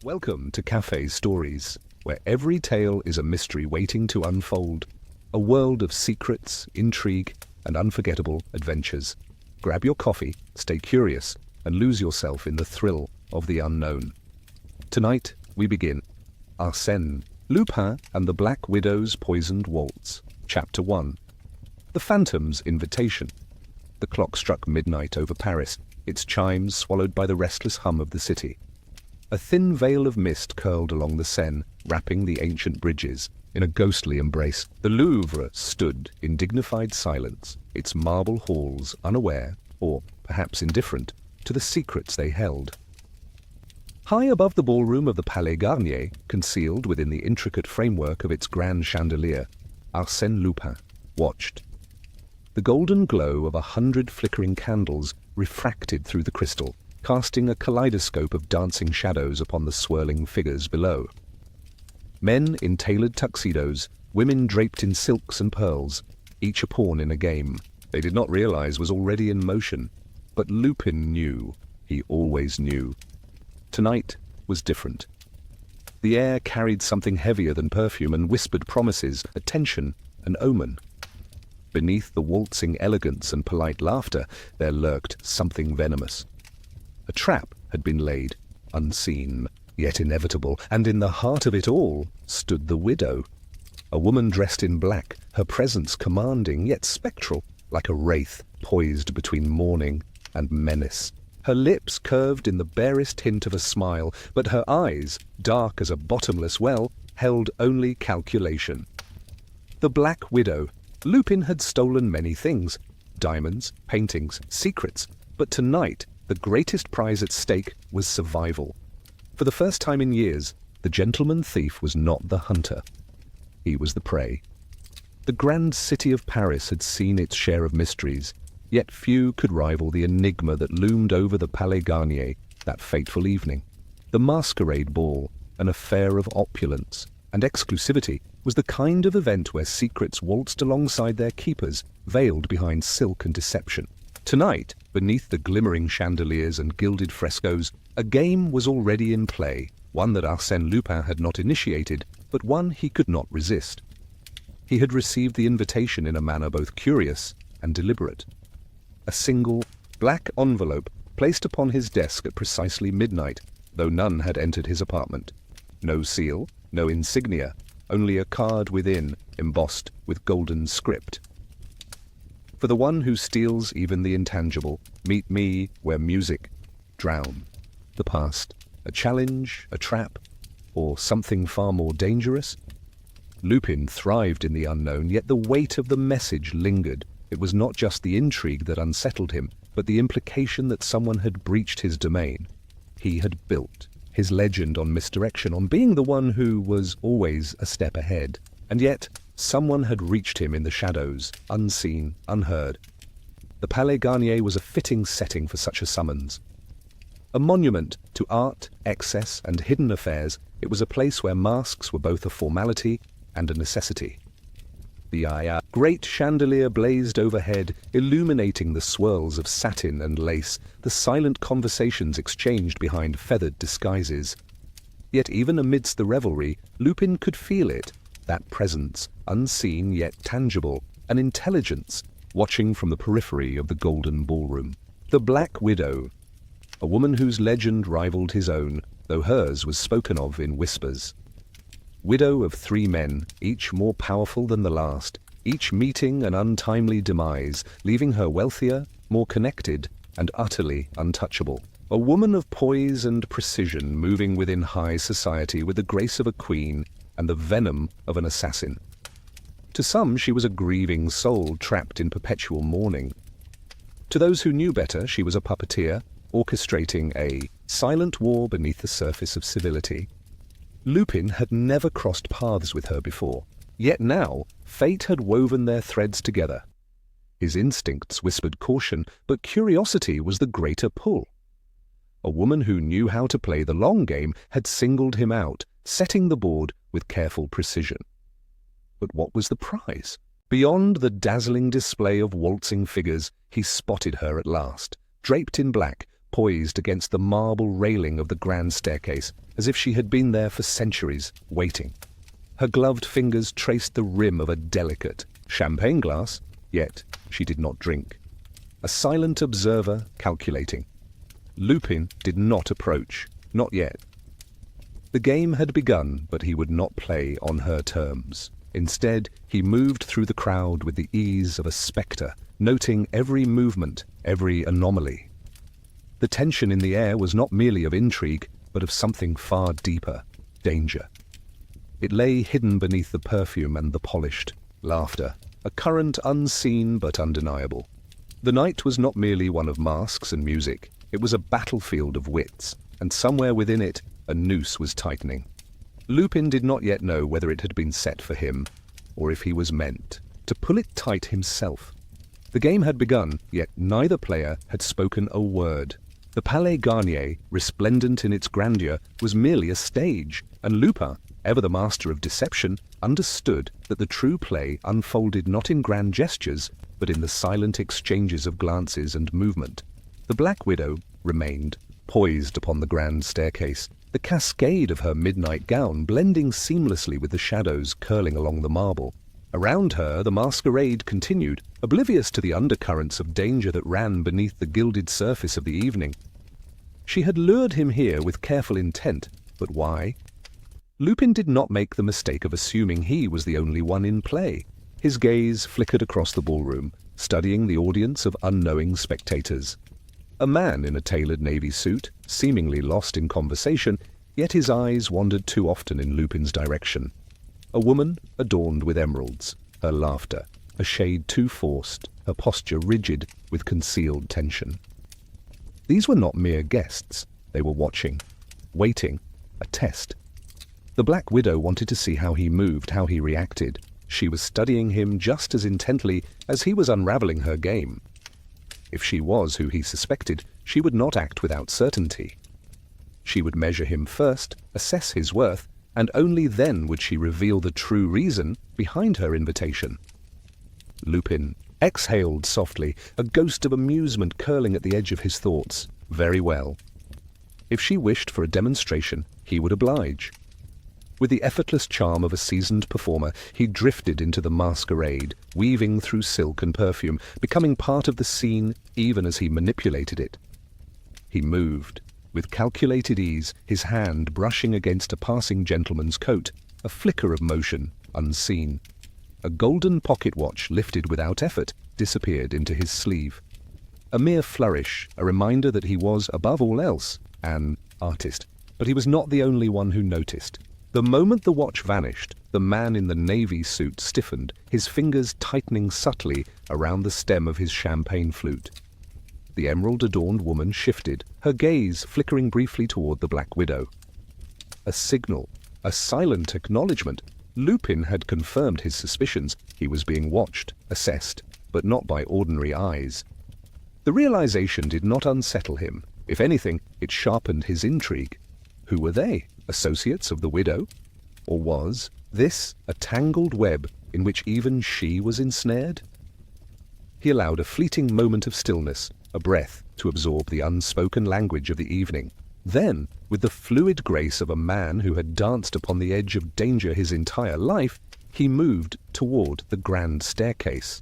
Welcome to Cafe Stories, where every tale is a mystery waiting to unfold. A world of secrets, intrigue, and unforgettable adventures. Grab your coffee, stay curious, and lose yourself in the thrill of the unknown. Tonight, we begin. Arsène, Lupin and the Black Widow's Poisoned Waltz. Chapter 1. The Phantom's Invitation. The clock struck midnight over Paris, its chimes swallowed by the restless hum of the city. A thin veil of mist curled along the Seine, wrapping the ancient bridges. In a ghostly embrace, the Louvre stood in dignified silence, its marble halls unaware, or perhaps indifferent, to the secrets they held. High above the ballroom of the Palais Garnier, concealed within the intricate framework of its grand chandelier, Arsène Lupin watched. The golden glow of 100 flickering candles refracted through the crystal, casting a kaleidoscope of dancing shadows upon the swirling figures below. Men in tailored tuxedos, women draped in silks and pearls, each a pawn in a game they did not realize was already in motion. But Lupin knew. He always knew. Tonight was different. The air carried something heavier than perfume and whispered promises, attention, an omen. Beneath the waltzing elegance and polite laughter, there lurked something venomous. A trap had been laid, unseen, yet inevitable, and in the heart of it all stood the widow. A woman dressed in black, her presence commanding yet spectral, like a wraith poised between mourning and menace. Her lips curved in the barest hint of a smile, but her eyes, dark as a bottomless well, held only calculation. The Black Widow. Lupin had stolen many things, diamonds, paintings, secrets, but tonight the greatest prize at stake was survival. For the first time in years, the gentleman thief was not the hunter. He was the prey. The grand city of Paris had seen its share of mysteries, yet few could rival the enigma that loomed over the Palais Garnier that fateful evening. The masquerade ball, an affair of opulence and exclusivity, was the kind of event where secrets waltzed alongside their keepers, veiled behind silk and deception. Tonight, beneath the glimmering chandeliers and gilded frescoes, a game was already in play, one that Arsène Lupin had not initiated, but one he could not resist. He had received the invitation in a manner both curious and deliberate. A single, black envelope placed upon his desk at precisely midnight, though none had entered his apartment. No seal, no insignia, only a card within, embossed with golden script. For the one who steals even the intangible, meet me where music drown. The past, a challenge, a trap, or something far more dangerous? Lupin thrived in the unknown, yet the weight of the message lingered. It was not just the intrigue that unsettled him, but the implication that someone had breached his domain. He had built his legend on misdirection, on being the one who was always a step ahead. And yet, someone had reached him in the shadows, unseen, unheard. The Palais Garnier was a fitting setting for such a summons. A monument to art, excess, and hidden affairs, it was a place where masks were both a formality and a necessity. The great chandelier blazed overhead, illuminating the swirls of satin and lace, the silent conversations exchanged behind feathered disguises. Yet even amidst the revelry, Lupin could feel it, that presence, unseen yet tangible, an intelligence, watching from the periphery of the golden ballroom. The Black Widow, a woman whose legend rivaled his own, though hers was spoken of in whispers. Widow of 3 men, each more powerful than the last, each meeting an untimely demise, leaving her wealthier, more connected, and utterly untouchable. A woman of poise and precision, moving within high society with the grace of a queen and the venom of an assassin. To some, she was a grieving soul trapped in perpetual mourning. To those who knew better, she was a puppeteer, orchestrating a silent war beneath the surface of civility. Lupin had never crossed paths with her before, yet now fate had woven their threads together. His instincts whispered caution, but curiosity was the greater pull. A woman who knew how to play the long game had singled him out, setting the board with careful precision. But what was the prize? Beyond the dazzling display of waltzing figures, he spotted her at last, draped in black, poised against the marble railing of the grand staircase, as if she had been there for centuries, waiting. Her gloved fingers traced the rim of a delicate champagne glass, yet she did not drink. A silent observer, calculating. Lupin did not approach, not yet. The game had begun, but he would not play on her terms. Instead, he moved through the crowd with the ease of a spectre, noting every movement, every anomaly. The tension in the air was not merely of intrigue, but of something far deeper, danger. It lay hidden beneath the perfume and the polished laughter, a current unseen but undeniable. The night was not merely one of masks and music. It was a battlefield of wits, and somewhere within it, a noose was tightening. Lupin did not yet know whether it had been set for him, or if he was meant to pull it tight himself. The game had begun, yet neither player had spoken a word. The Palais Garnier, resplendent in its grandeur, was merely a stage, and Lupin, ever the master of deception, understood that the true play unfolded not in grand gestures, but in the silent exchanges of glances and movement. The Black Widow remained, poised upon the grand staircase, the cascade of her midnight gown blending seamlessly with the shadows curling along the marble. Around her the masquerade continued, oblivious to the undercurrents of danger that ran beneath the gilded surface of the evening. She had lured him here with careful intent, but why? Lupin did not make the mistake of assuming he was the only one in play. His gaze flickered across the ballroom, studying the audience of unknowing spectators. A man in a tailored navy suit, seemingly lost in conversation, yet his eyes wandered too often in Lupin's direction. A woman adorned with emeralds, her laughter a shade too forced, her posture rigid with concealed tension. These were not mere guests. They were watching, waiting, a test. The Black Widow wanted to see how he moved, how he reacted. She was studying him just as intently as he was unraveling her game. If she was who he suspected, she would not act without certainty. She would measure him first, assess his worth, and only then would she reveal the true reason behind her invitation. Lupin exhaled softly, a ghost of amusement curling at the edge of his thoughts. Very well. If she wished for a demonstration, he would oblige. With the effortless charm of a seasoned performer, he drifted into the masquerade, weaving through silk and perfume, becoming part of the scene even as he manipulated it. He moved, with calculated ease, his hand brushing against a passing gentleman's coat, a flicker of motion, unseen. A golden pocket watch, lifted without effort, disappeared into his sleeve. A mere flourish, a reminder that he was, above all else, an artist. But he was not the only one who noticed. The moment the watch vanished, the man in the navy suit stiffened, his fingers tightening subtly around the stem of his champagne flute. The emerald-adorned woman shifted, her gaze flickering briefly toward the Black Widow. A signal, a silent acknowledgement. Lupin had confirmed his suspicions. He was being watched, assessed, but not by ordinary eyes. The realization did not unsettle him. If anything, it sharpened his intrigue. Who were they? Associates of the widow? Or was this a tangled web in which even she was ensnared? He allowed a fleeting moment of stillness, a breath, to absorb the unspoken language of the evening. Then, with the fluid grace of a man who had danced upon the edge of danger his entire life, he moved toward the grand staircase.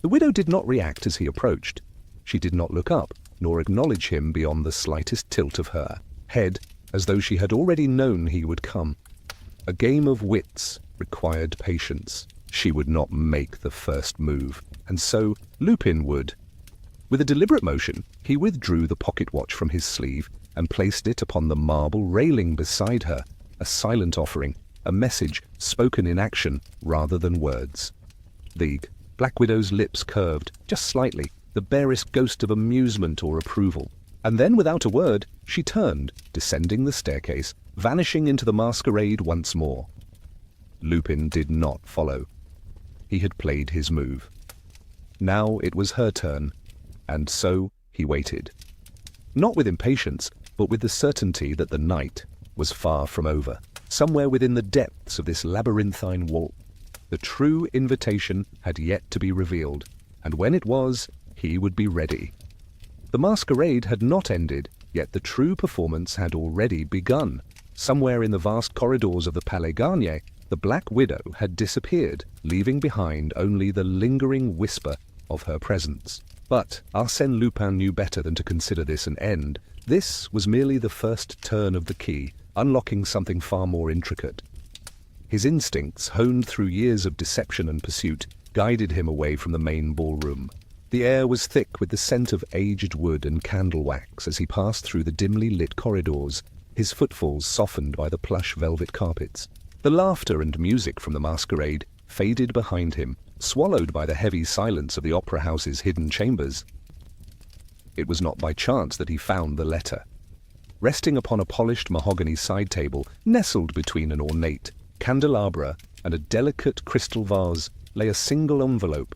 The widow did not react as he approached. She did not look up, nor acknowledge him beyond the slightest tilt of her head, as though she had already known he would come. A game of wits required patience. She would not make the first move, and so Lupin would. With a deliberate motion, he withdrew the pocket watch from his sleeve and placed it upon the marble railing beside her, a silent offering, a message spoken in action rather than words. The Black Widow's lips curved, just slightly, the barest ghost of amusement or approval. And then, without a word, she turned, descending the staircase, vanishing into the masquerade once more. Lupin did not follow. He had played his move. Now it was her turn, and so he waited. Not with impatience, but with the certainty that the night was far from over. Somewhere within the depths of this labyrinthine waltz, the true invitation had yet to be revealed, and when it was, he would be ready. The masquerade had not ended, yet the true performance had already begun. Somewhere in the vast corridors of the Palais Garnier, the Black Widow had disappeared, leaving behind only the lingering whisper of her presence. But Arsène Lupin knew better than to consider this an end. This was merely the first turn of the key, unlocking something far more intricate. His instincts, honed through years of deception and pursuit, guided him away from the main ballroom. The air was thick with the scent of aged wood and candle wax as he passed through the dimly lit corridors, his footfalls softened by the plush velvet carpets. The laughter and music from the masquerade faded behind him, swallowed by the heavy silence of the opera house's hidden chambers. It was not by chance that he found the letter. Resting upon a polished mahogany side table, nestled between an ornate candelabra and a delicate crystal vase, lay a single envelope,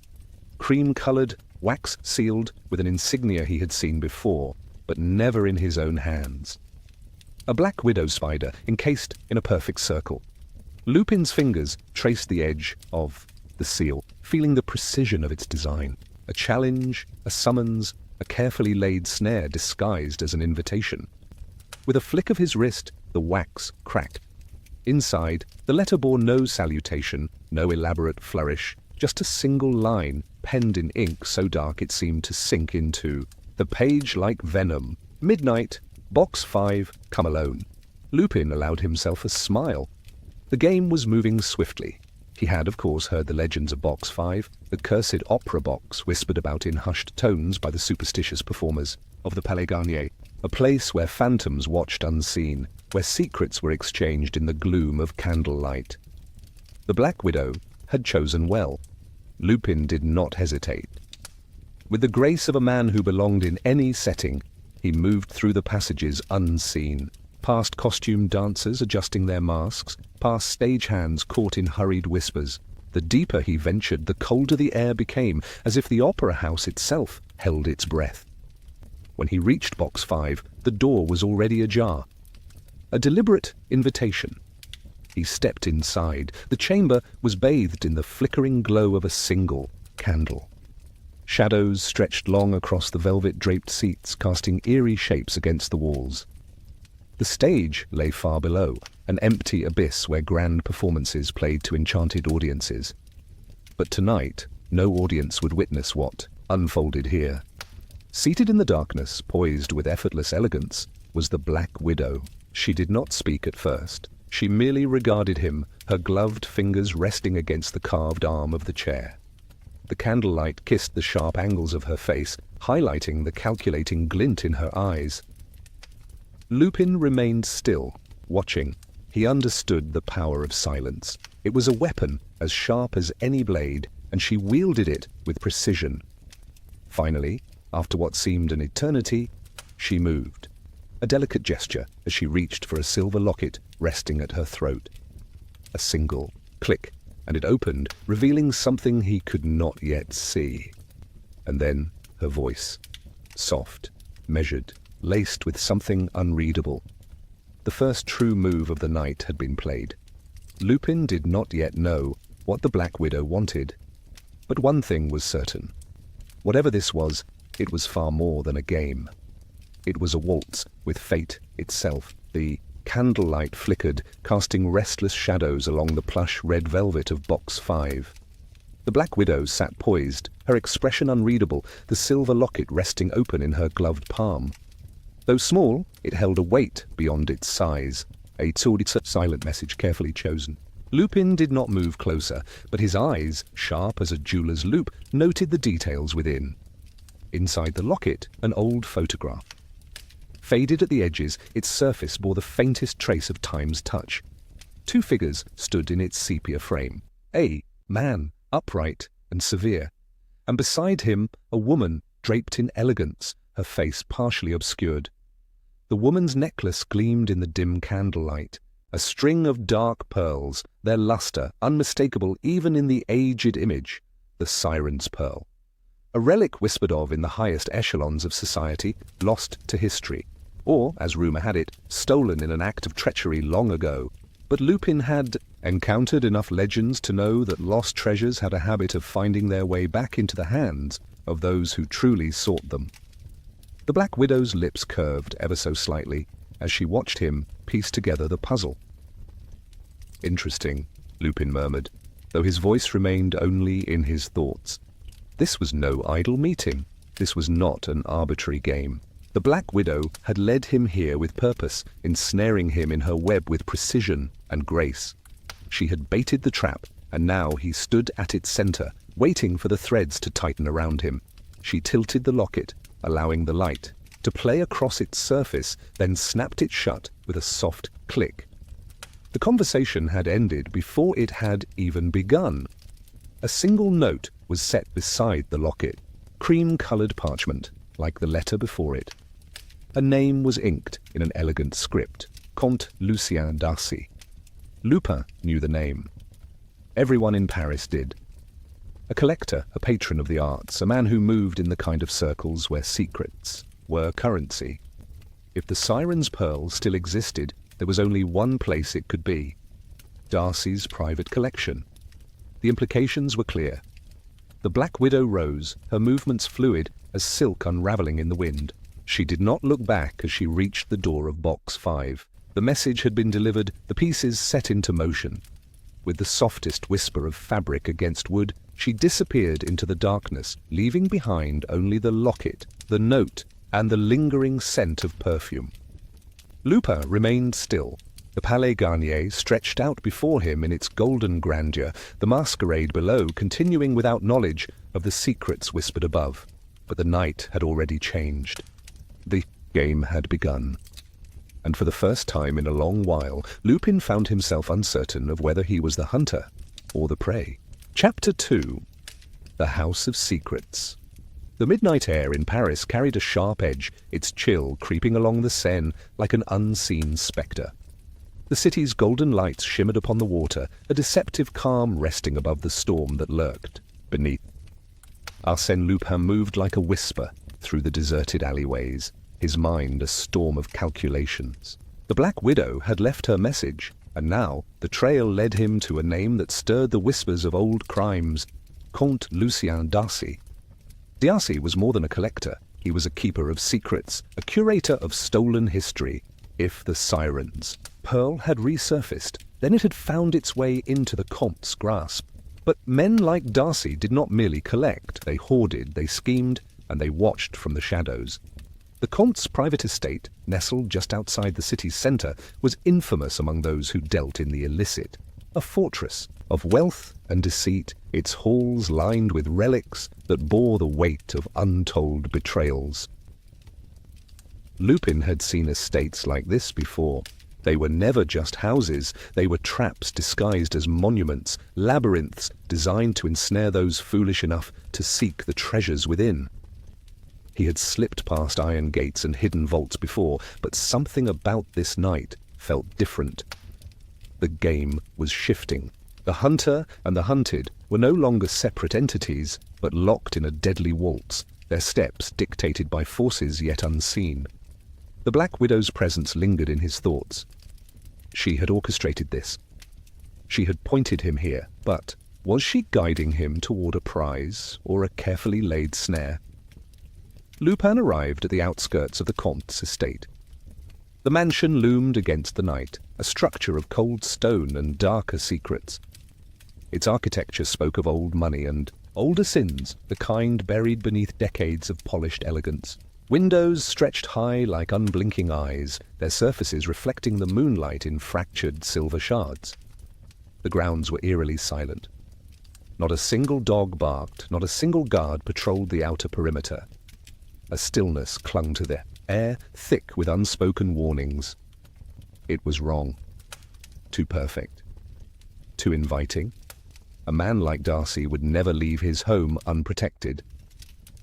cream-colored, wax-sealed, with an insignia he had seen before, but never in his own hands. A black widow spider encased in a perfect circle. Lupin's fingers traced the edge of the seal, feeling the precision of its design. A challenge, a summons, a carefully laid snare disguised as an invitation. With a flick of his wrist, the wax cracked. Inside, the letter bore no salutation, no elaborate flourish, just a single line, penned in ink so dark it seemed to sink into the page like venom. Midnight, Box 5, come alone. Lupin allowed himself a smile. The game was moving swiftly. He had, of course, heard the legends of Box 5, the cursed opera box whispered about in hushed tones by the superstitious performers of the Palais Garnier, a place where phantoms watched unseen, where secrets were exchanged in the gloom of candlelight. The Black Widow had chosen well. Lupin did not hesitate. With the grace of a man who belonged in any setting, he moved through the passages unseen, past costume dancers adjusting their masks, past stagehands caught in hurried whispers. The deeper he ventured, the colder the air became, as if the opera house itself held its breath. When he reached Box 5, the door was already ajar. A deliberate invitation. He stepped inside. The chamber was bathed in the flickering glow of a single candle. Shadows stretched long across the velvet-draped seats, casting eerie shapes against the walls. The stage lay far below, an empty abyss where grand performances played to enchanted audiences. But tonight, no audience would witness what unfolded here. Seated in the darkness, poised with effortless elegance, was the Black Widow. She did not speak at first. She merely regarded him, her gloved fingers resting against the carved arm of the chair. The candlelight kissed the sharp angles of her face, highlighting the calculating glint in her eyes. Lupin remained still, watching. He understood the power of silence. It was a weapon as sharp as any blade, and she wielded it with precision. Finally, after what seemed an eternity, she moved. A delicate gesture as she reached for a silver locket resting at her throat. A single click, and it opened, revealing something he could not yet see. And then her voice, soft, measured, laced with something unreadable. The first true move of the night had been played. Lupin did not yet know what the Black Widow wanted. But one thing was certain. Whatever this was, it was far more than a game. It was a waltz with fate itself. The candlelight flickered, casting restless shadows along the plush red velvet of Box 5. The Black Widow sat poised, her expression unreadable, the silver locket resting open in her gloved palm. Though small, it held a weight beyond its size, a silent message carefully chosen. Lupin did not move closer, but his eyes, sharp as a jeweler's loupe, noted the details within. Inside the locket, an old photograph. Faded at the edges, its surface bore the faintest trace of time's touch. Two figures stood in its sepia frame. A man, upright and severe, and beside him a woman draped in elegance, her face partially obscured. The woman's necklace gleamed in the dim candlelight, a string of dark pearls, their luster unmistakable even in the aged image, the siren's pearl. A relic whispered of in the highest echelons of society, lost to history, or, as rumour had it, stolen in an act of treachery long ago. But Lupin had encountered enough legends to know that lost treasures had a habit of finding their way back into the hands of those who truly sought them. The Black Widow's lips curved ever so slightly as she watched him piece together the puzzle. "Interesting," Lupin murmured, though his voice remained only in his thoughts. This was no idle meeting. This was not an arbitrary game. The Black Widow had led him here with purpose, ensnaring him in her web with precision and grace. She had baited the trap, and now he stood at its center, waiting for the threads to tighten around him. She tilted the locket, allowing the light to play across its surface, then snapped it shut with a soft click. The conversation had ended before it had even begun. A single note was set beside the locket, cream-colored parchment, like the letter before it. A name was inked in an elegant script, Comte Lucien Darcy. Lupin knew the name. Everyone in Paris did. A collector, a patron of the arts, a man who moved in the kind of circles where secrets were currency. If the Siren's Pearl still existed, there was only one place it could be: Darcy's private collection. The implications were clear. The Black Widow rose, her movements fluid as silk unraveling in the wind. She did not look back as she reached the door of Box 5. The message had been delivered, the pieces set into motion. With the softest whisper of fabric against wood, she disappeared into the darkness, leaving behind only the locket, the note, and the lingering scent of perfume. Lupin remained still. The Palais Garnier stretched out before him in its golden grandeur, the masquerade below continuing without knowledge of the secrets whispered above. But the night had already changed. The game had begun. And for the first time in a long while, Lupin found himself uncertain of whether he was the hunter or the prey. Chapter 2. The House of Secrets. The midnight air in Paris carried a sharp edge, its chill creeping along the Seine like an unseen spectre. The city's golden lights shimmered upon the water, a deceptive calm resting above the storm that lurked beneath. Arsène Lupin moved like a whisper through the deserted alleyways, his mind a storm of calculations. The Black Widow had left her message, and now the trail led him to a name that stirred the whispers of old crimes: Comte Lucien Darcy. Darcy was more than a collector. He was a keeper of secrets, a curator of stolen history. If the Siren's Pearl had resurfaced, then it had found its way into the Comte's grasp. But men like Darcy did not merely collect. They hoarded, they schemed, and they watched from the shadows. The Comte's private estate, nestled just outside the city's centre, was infamous among those who dealt in the illicit. A fortress of wealth and deceit, its halls lined with relics that bore the weight of untold betrayals. Lupin had seen estates like this before. They were never just houses, they were traps disguised as monuments, labyrinths designed to ensnare those foolish enough to seek the treasures within. He had slipped past iron gates and hidden vaults before, but something about this night felt different. The game was shifting. The hunter and the hunted were no longer separate entities, but locked in a deadly waltz, their steps dictated by forces yet unseen. The Black Widow's presence lingered in his thoughts. She had orchestrated this. She had pointed him here, but was she guiding him toward a prize or a carefully laid snare? Lupin arrived at the outskirts of the Comte's estate. The mansion loomed against the night, a structure of cold stone and darker secrets. Its architecture spoke of old money and older sins, the kind buried beneath decades of polished elegance. Windows stretched high like unblinking eyes, their surfaces reflecting the moonlight in fractured silver shards. The grounds were eerily silent. Not a single dog barked, not a single guard patrolled the outer perimeter. A stillness clung to the air, thick with unspoken warnings. It was wrong. Too perfect. Too inviting. A man like Darcy would never leave his home unprotected.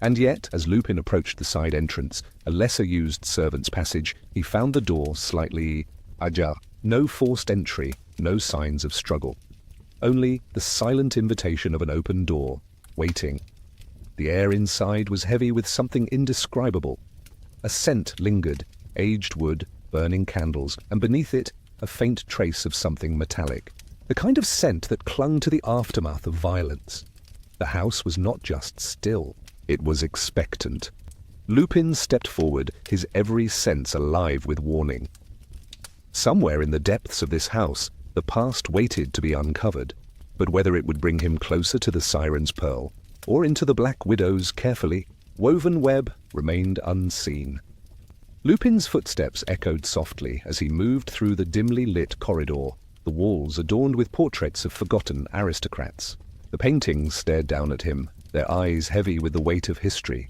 And yet, as Lupin approached the side entrance, a lesser-used servant's passage, he found the door slightly ajar. No forced entry, no signs of struggle. Only the silent invitation of an open door, waiting. The air inside was heavy with something indescribable. A scent lingered, aged wood, burning candles, and beneath it, a faint trace of something metallic. The kind of scent that clung to the aftermath of violence. The house was not just still, it was expectant. Lupin stepped forward, his every sense alive with warning. Somewhere in the depths of this house, the past waited to be uncovered, but whether it would bring him closer to the Siren's Pearl, or into the Black Widow's carefully woven web, remained unseen. Lupin's footsteps echoed softly as he moved through the dimly lit corridor, the walls adorned with portraits of forgotten aristocrats. The paintings stared down at him, their eyes heavy with the weight of history.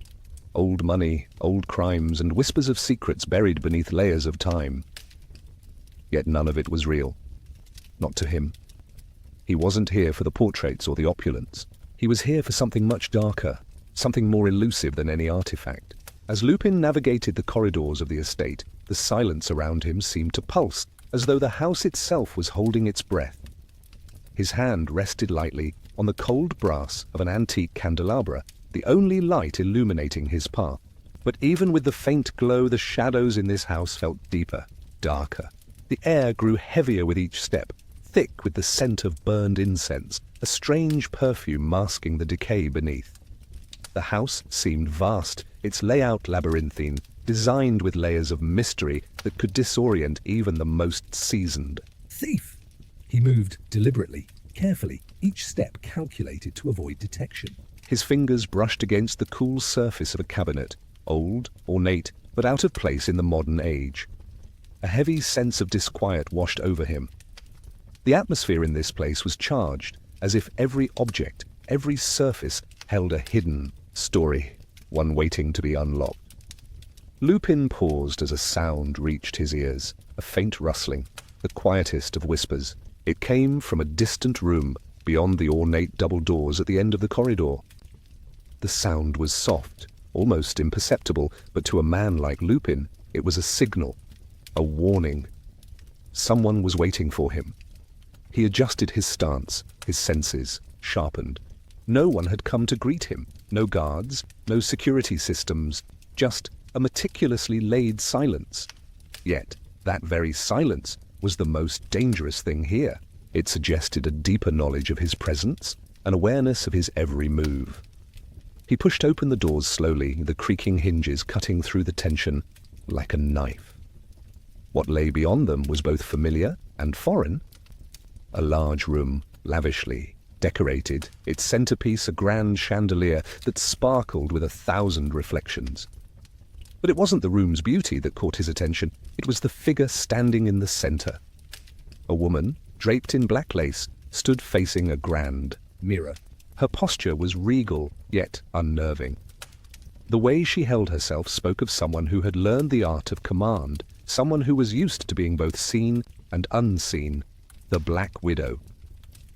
Old money, old crimes, and whispers of secrets buried beneath layers of time. Yet none of it was real. Not to him. He wasn't here for the portraits or the opulence. He was here for something much darker, something more elusive than any artifact. As Lupin navigated the corridors of the estate, the silence around him seemed to pulse, as though the house itself was holding its breath. His hand rested lightly on the cold brass of an antique candelabra, the only light illuminating his path. But even with the faint glow, the shadows in this house felt deeper, darker. The air grew heavier with each step, thick with the scent of burned incense, a strange perfume masking the decay beneath. The house seemed vast, its layout labyrinthine, designed with layers of mystery that could disorient even the most seasoned. Thief! He moved deliberately, carefully, each step calculated to avoid detection. His fingers brushed against the cool surface of a cabinet, old, ornate, but out of place in the modern age. A heavy sense of disquiet washed over him. The atmosphere in this place was charged, as if every object, every surface, held a hidden story, one waiting to be unlocked. Lupin paused as a sound reached his ears, a faint rustling, the quietest of whispers. It came from a distant room beyond the ornate double doors at the end of the corridor. The sound was soft, almost imperceptible, but to a man like Lupin, it was a signal, a warning. Someone was waiting for him. He adjusted his stance, his senses sharpened. No one had come to greet him, no guards, no security systems, just a meticulously laid silence. Yet, that very silence was the most dangerous thing here. It suggested a deeper knowledge of his presence, an awareness of his every move. He pushed open the doors slowly, the creaking hinges cutting through the tension like a knife. What lay beyond them was both familiar and foreign. A large room, lavishly decorated, its centerpiece a grand chandelier that sparkled with 1,000 reflections. But it wasn't the room's beauty that caught his attention, it was the figure standing in the center. A woman, draped in black lace, stood facing a grand mirror. Her posture was regal, yet unnerving. The way she held herself spoke of someone who had learned the art of command, someone who was used to being both seen and unseen, the Black Widow.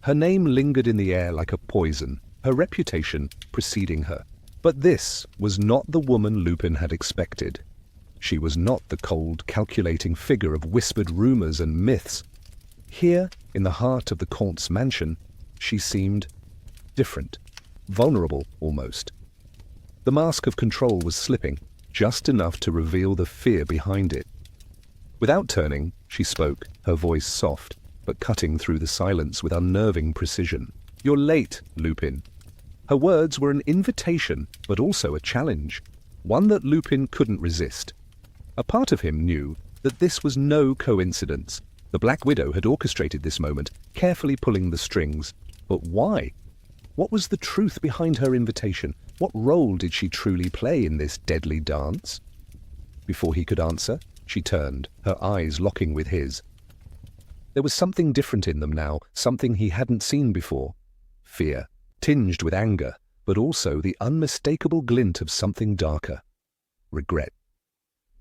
Her name lingered in the air like a poison, her reputation preceding her. But this was not the woman Lupin had expected. She was not the cold, calculating figure of whispered rumors and myths. Here, in the heart of the Comte's mansion, she seemed different, vulnerable almost. The mask of control was slipping, just enough to reveal the fear behind it. Without turning, she spoke, her voice soft, but cutting through the silence with unnerving precision. "You're late, Lupin." Her words were an invitation, but also a challenge, one that Lupin couldn't resist. A part of him knew that this was no coincidence. The Black Widow had orchestrated this moment, carefully pulling the strings. But why? What was the truth behind her invitation? What role did she truly play in this deadly dance? Before he could answer, she turned, her eyes locking with his. There was something different in them now, something he hadn't seen before. Fear, tinged with anger, but also the unmistakable glint of something darker. Regret.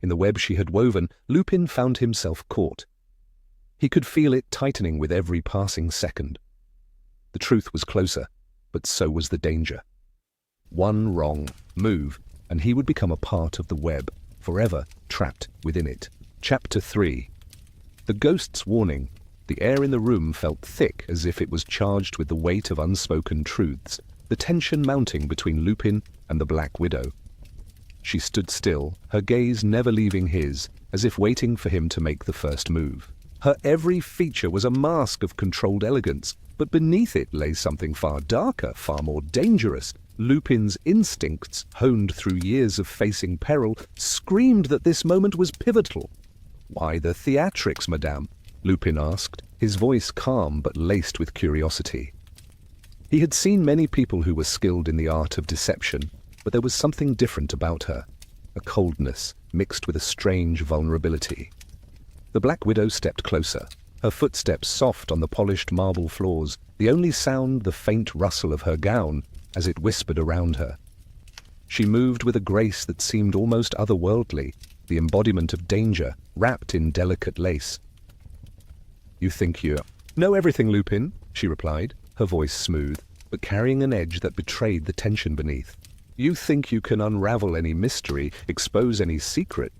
In the web she had woven, Lupin found himself caught. He could feel it tightening with every passing second. The truth was closer, but so was the danger. One wrong move, and he would become a part of the web, forever trapped within it. Chapter 3. The ghost's warning. The air in the room felt thick, as if it was charged with the weight of unspoken truths, the tension mounting between Lupin and the Black Widow. She stood still, her gaze never leaving his, as if waiting for him to make the first move. Her every feature was a mask of controlled elegance, but beneath it lay something far darker, far more dangerous. Lupin's instincts, honed through years of facing peril, screamed that this moment was pivotal. "Why the theatrics, madame?" Lupin asked, his voice calm but laced with curiosity. He had seen many people who were skilled in the art of deception, but there was something different about her, a coldness mixed with a strange vulnerability. The Black Widow stepped closer, her footsteps soft on the polished marble floors, the only sound the faint rustle of her gown as it whispered around her. She moved with a grace that seemed almost otherworldly, the embodiment of danger wrapped in delicate lace. "You think you know everything, Lupin," she replied, her voice smooth, but carrying an edge that betrayed the tension beneath. "You think you can unravel any mystery, expose any secret.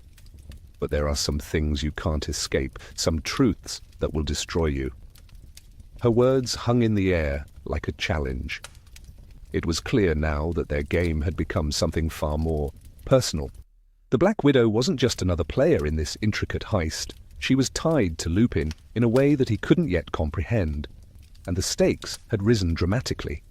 But there are some things you can't escape, some truths that will destroy you." Her words hung in the air like a challenge. It was clear now that their game had become something far more personal. The Black Widow wasn't just another player in this intricate heist. She was tied to Lupin in a way that he couldn't yet comprehend, and the stakes had risen dramatically.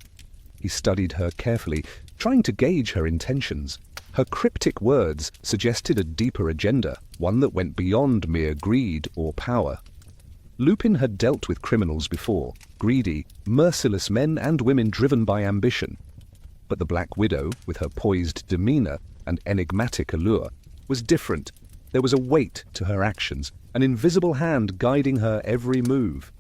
He studied her carefully, trying to gauge her intentions. Her cryptic words suggested a deeper agenda, one that went beyond mere greed or power. Lupin had dealt with criminals before, greedy, merciless men and women driven by ambition. But the Black Widow, with her poised demeanor and enigmatic allure, was different. There was a weight to her actions, an invisible hand guiding her every move.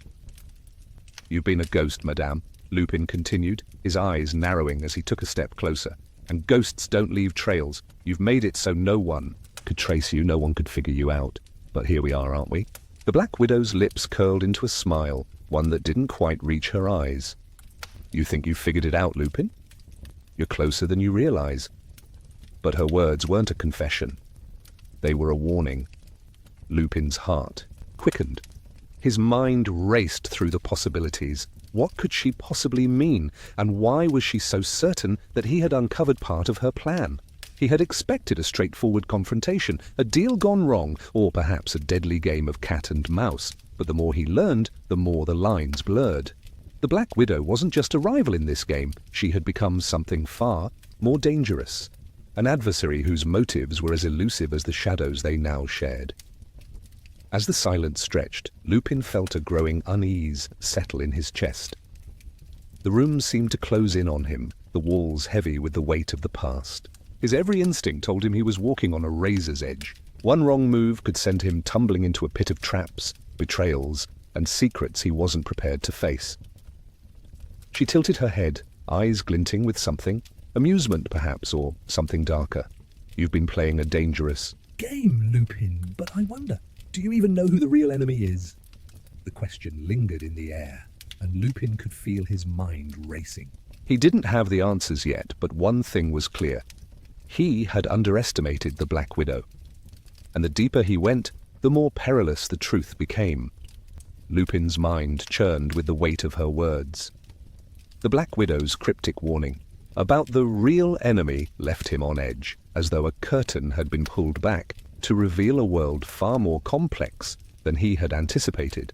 "You've been a ghost, madame," Lupin continued, his eyes narrowing as he took a step closer. "And ghosts don't leave trails. You've made it so no one could trace you, no one could figure you out. But here we are, aren't we?" The Black Widow's lips curled into a smile, one that didn't quite reach her eyes. "You think you've figured it out, Lupin? You're closer than you realize." But her words weren't a confession. They were a warning. Lupin's heart quickened. His mind raced through the possibilities. What could she possibly mean, and why was she so certain that he had uncovered part of her plan? He had expected a straightforward confrontation, a deal gone wrong, or perhaps a deadly game of cat and mouse, but the more he learned, the more the lines blurred. The Black Widow wasn't just a rival in this game, she had become something far more dangerous, an adversary whose motives were as elusive as the shadows they now shared. As the silence stretched, Lupin felt a growing unease settle in his chest. The room seemed to close in on him, the walls heavy with the weight of the past. His every instinct told him he was walking on a razor's edge. One wrong move could send him tumbling into a pit of traps, betrayals, and secrets he wasn't prepared to face. She tilted her head, eyes glinting with something, amusement perhaps, or something darker. "You've been playing a dangerous game, Lupin, but I wonder, do you even know who the real enemy is?" The question lingered in the air, and Lupin could feel his mind racing. He didn't have the answers yet, but one thing was clear. He had underestimated the Black Widow. And the deeper he went, the more perilous the truth became. Lupin's mind churned with the weight of her words. The Black Widow's cryptic warning about the real enemy left him on edge, as though a curtain had been pulled back to reveal a world far more complex than he had anticipated.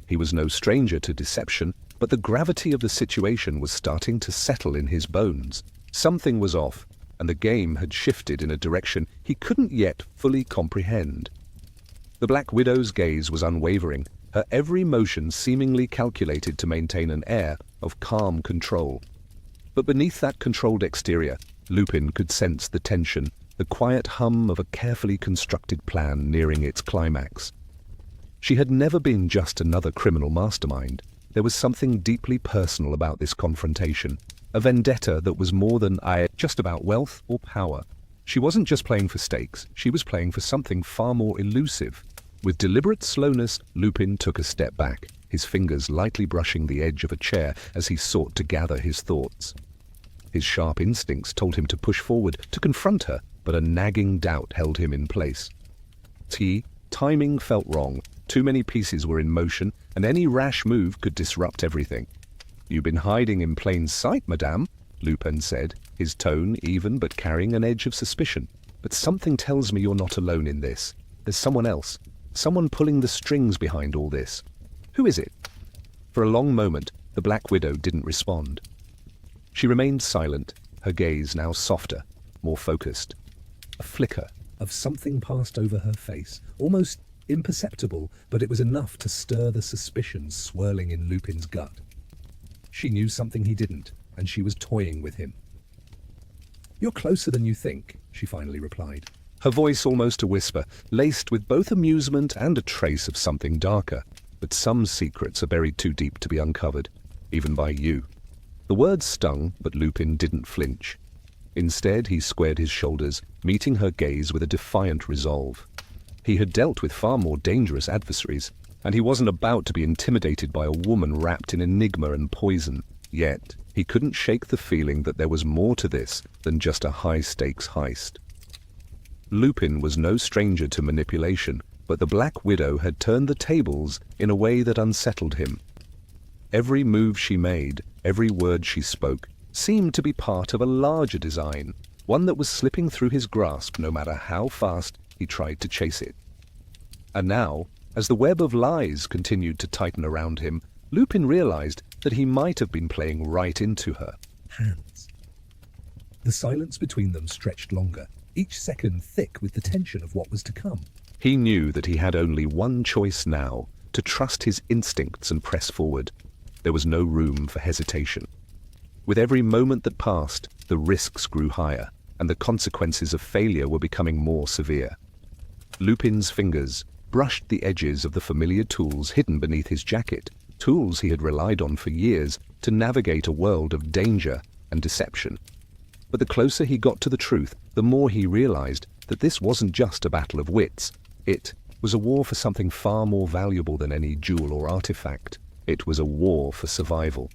He was no stranger to deception, but the gravity of the situation was starting to settle in his bones. Something was off, and the game had shifted in a direction he couldn't yet fully comprehend. The Black Widow's gaze was unwavering, her every motion seemingly calculated to maintain an air of calm control. But beneath that controlled exterior, Lupin could sense the tension, the quiet hum of a carefully constructed plan nearing its climax. She had never been just another criminal mastermind. There was something deeply personal about this confrontation, a vendetta that was more than just about wealth or power. She wasn't just playing for stakes, she was playing for something far more elusive. With deliberate slowness, Lupin took a step back, his fingers lightly brushing the edge of a chair as he sought to gather his thoughts. His sharp instincts told him to push forward, to confront her, but a nagging doubt held him in place. Timing felt wrong. Too many pieces were in motion, and any rash move could disrupt everything. "You've been hiding in plain sight, madame," Lupin said, his tone even but carrying an edge of suspicion. "But something tells me you're not alone in this. There's someone else, someone pulling the strings behind all this. Who is it?" For a long moment, the Black Widow didn't respond. She remained silent, her gaze now softer, more focused. A flicker Of something passed over her face, almost imperceptible, but it was enough to stir the suspicions swirling in Lupin's gut. She knew something he didn't, and she was toying with him. "You're closer than you think," she finally replied. her voice almost a whisper, laced with both amusement and a trace of something darker. But some secrets are buried too deep to be uncovered, even by you. The words stung, but Lupin didn't flinch. Instead, he squared his shoulders, meeting her gaze with a defiant resolve. He had dealt with far more dangerous adversaries, and he wasn't about to be intimidated by a woman wrapped in enigma and poison. Yet, he couldn't shake the feeling that there was more to this than just a high-stakes heist. Lupin was no stranger to manipulation, but the Black Widow had turned the tables in a way that unsettled him. Every move she made, every word she spoke, seemed to be part of a larger design, one that was slipping through his grasp no matter how fast he tried to chase it. And now, as the web of lies continued to tighten around him, Lupin realized that he might have been playing right into her. Hands. The silence between them stretched longer, each second thick with the tension of what was to come. He knew that he had only one choice now, to trust his instincts and press forward. There was no room for hesitation. With every moment that passed, the risks grew higher, and the consequences of failure were becoming more severe. Lupin's fingers brushed the edges of the familiar tools hidden beneath his jacket, tools he had relied on for years to navigate a world of danger and deception. But the closer he got to the truth, the more he realized that this wasn't just a battle of wits. It was a war for something far more valuable than any jewel or artifact. It was a war for survival.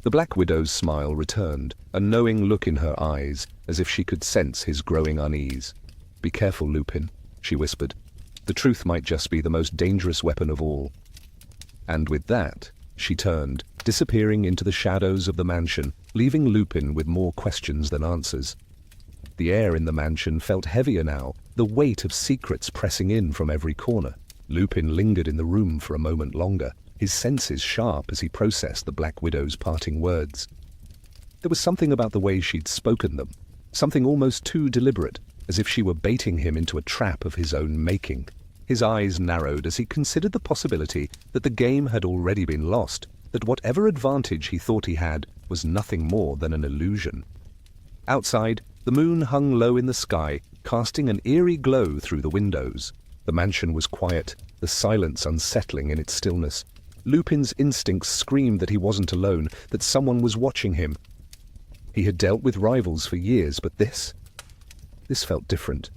The Black Widow's smile returned, a knowing look in her eyes, as if she could sense his growing unease. "Be careful, Lupin," she whispered. "The truth might just be the most dangerous weapon of all." And with that, she turned, disappearing into the shadows of the mansion, leaving Lupin with more questions than answers. The air in the mansion felt heavier now, the weight of secrets pressing in from every corner. Lupin lingered in the room for a moment longer, his senses sharp as he processed the Black Widow's parting words. There was something about the way she'd spoken them, something almost too deliberate, as if she were baiting him into a trap of his own making. His eyes narrowed as he considered the possibility that the game had already been lost, that whatever advantage he thought he had was nothing more than an illusion. Outside, the moon hung low in the sky, casting an eerie glow through the windows. The mansion was quiet, the silence unsettling in its stillness. Lupin's instincts screamed that he wasn't alone, that someone was watching him. He had dealt with rivals for years, but this felt different.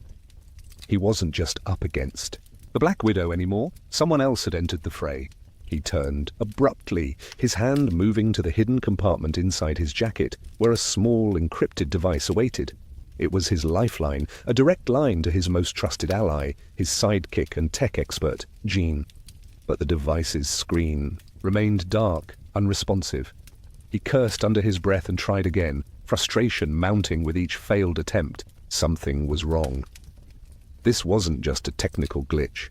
He wasn't just up against the Black Widow anymore. Someone else had entered the fray. He turned abruptly, his hand moving to the hidden compartment inside his jacket, where a small, encrypted device awaited. It was his lifeline, a direct line to his most trusted ally, his sidekick and tech expert, Jean. But the device's screen remained dark, unresponsive. He cursed under his breath and tried again, frustration mounting with each failed attempt. Something was wrong. This wasn't just a technical glitch.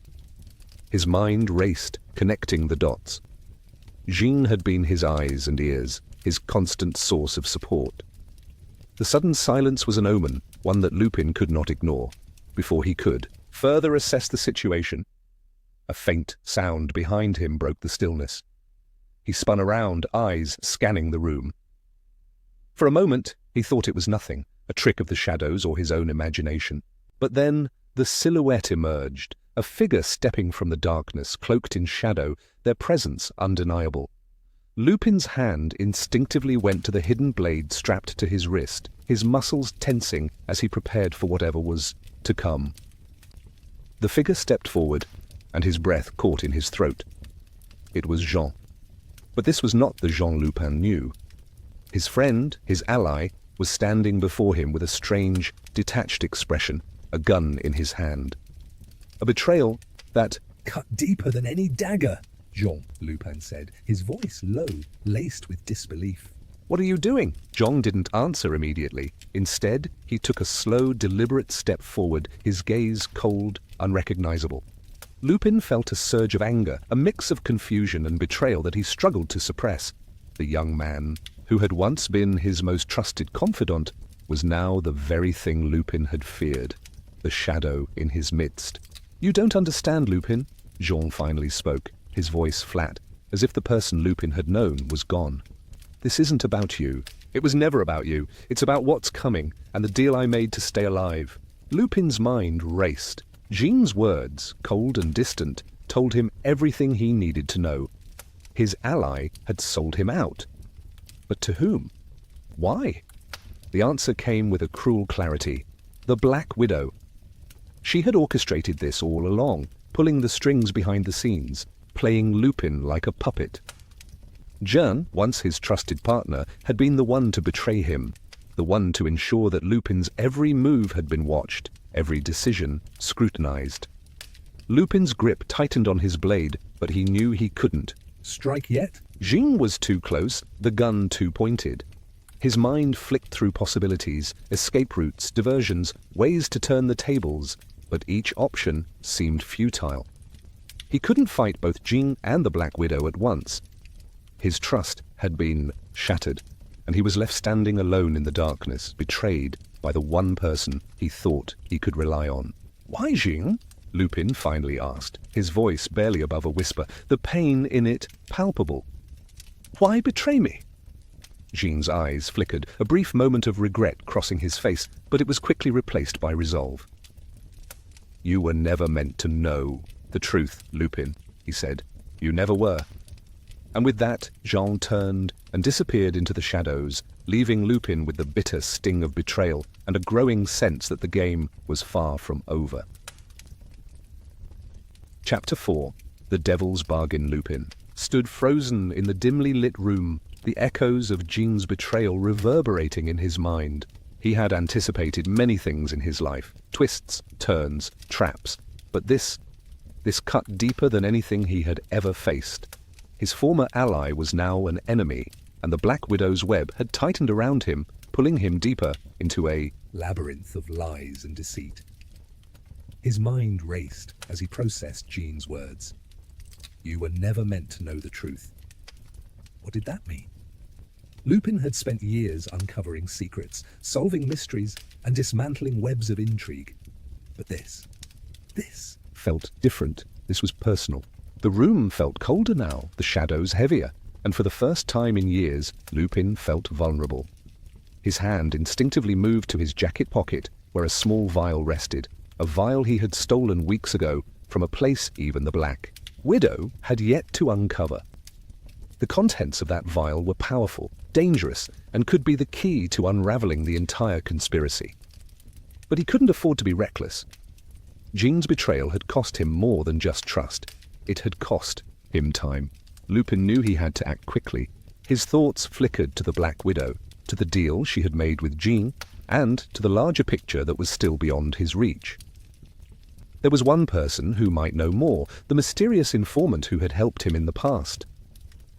His mind raced, connecting the dots. Jean had been his eyes and ears, his constant source of support. The sudden silence was an omen, one that Lupin could not ignore. Before he could further assess the situation, a faint sound behind him broke the stillness. He spun around, eyes scanning the room. For a moment, he thought it was nothing, a trick of the shadows or his own imagination. But then the silhouette emerged, a figure stepping from the darkness, cloaked in shadow, their presence undeniable. Lupin's hand instinctively went to the hidden blade strapped to his wrist, his muscles tensing as he prepared for whatever was to come. The figure stepped forward, and his breath caught in his throat. It was Jean. But this was not the Jean Lupin knew. His friend, his ally, was standing before him with a strange, detached expression, a gun in his hand. A betrayal that "Cut deeper than any dagger," Jean, Lupin said, his voice low, laced with disbelief. "What are you doing?" Jean didn't answer immediately. Instead, he took a slow, deliberate step forward, his gaze cold, unrecognizable. Lupin felt a surge of anger, a mix of confusion and betrayal that he struggled to suppress. The young man, who had once been his most trusted confidant, was now the very thing Lupin had feared, the shadow in his midst. "You don't understand, Lupin," Jean finally spoke, his voice flat, as if the person Lupin had known was gone. "This isn't about you. It was never about you. It's about what's coming, and the deal I made to stay alive." Lupin's mind raced. Jean's words, cold and distant, told him everything he needed to know. His ally had sold him out. But to whom? Why? The answer came with a cruel clarity. The Black Widow. She had orchestrated this all along, pulling the strings behind the scenes, playing Lupin like a puppet. Jean, once his trusted partner, had been the one to betray him, the one to ensure that Lupin's every move had been watched, every decision scrutinized. Lupin's grip tightened on his blade, but he knew he couldn't. Strike yet? Jean was too close, the gun too pointed. His mind flicked through possibilities, escape routes, diversions, ways to turn the tables, but each option seemed futile. He couldn't fight both Jean and the Black Widow at once. His trust had been shattered, and he was left standing alone in the darkness, betrayed by the one person he thought he could rely on. "Why, Jean?" Lupin finally asked, his voice barely above a whisper, the pain in it palpable. "Why betray me?" Jean's eyes flickered, a brief moment of regret crossing his face, but it was quickly replaced by resolve. "You were never meant to know the truth, Lupin," he said. "You never were." And with that, Jean turned and disappeared into the shadows, leaving Lupin with the bitter sting of betrayal and a growing sense that the game was far from over. Chapter 4. The Devil's Bargain. Lupin stood frozen in the dimly lit room, the echoes of Jean's betrayal reverberating in his mind. He had anticipated many things in his life, twists, turns, traps, but this cut deeper than anything he had ever faced. His former ally was now an enemy, and the Black Widow's web had tightened around him, pulling him deeper into a labyrinth of lies and deceit. His mind raced as he processed Jean's words. "You were never meant to know the truth." What did that mean? Lupin had spent years uncovering secrets, solving mysteries, and dismantling webs of intrigue. But this felt different. This was personal. The room felt colder now, the shadows heavier, and for the first time in years, Lupin felt vulnerable. His hand instinctively moved to his jacket pocket, where a small vial rested, a vial he had stolen weeks ago from a place even the Black Widow had yet to uncover. The contents of that vial were powerful, dangerous, and could be the key to unraveling the entire conspiracy. But he couldn't afford to be reckless. Jean's betrayal had cost him more than just trust. It had cost him time. Lupin knew he had to act quickly. His thoughts flickered to the Black Widow, to the deal she had made with Jean, and to the larger picture that was still beyond his reach. There was one person who might know more, the mysterious informant who had helped him in the past.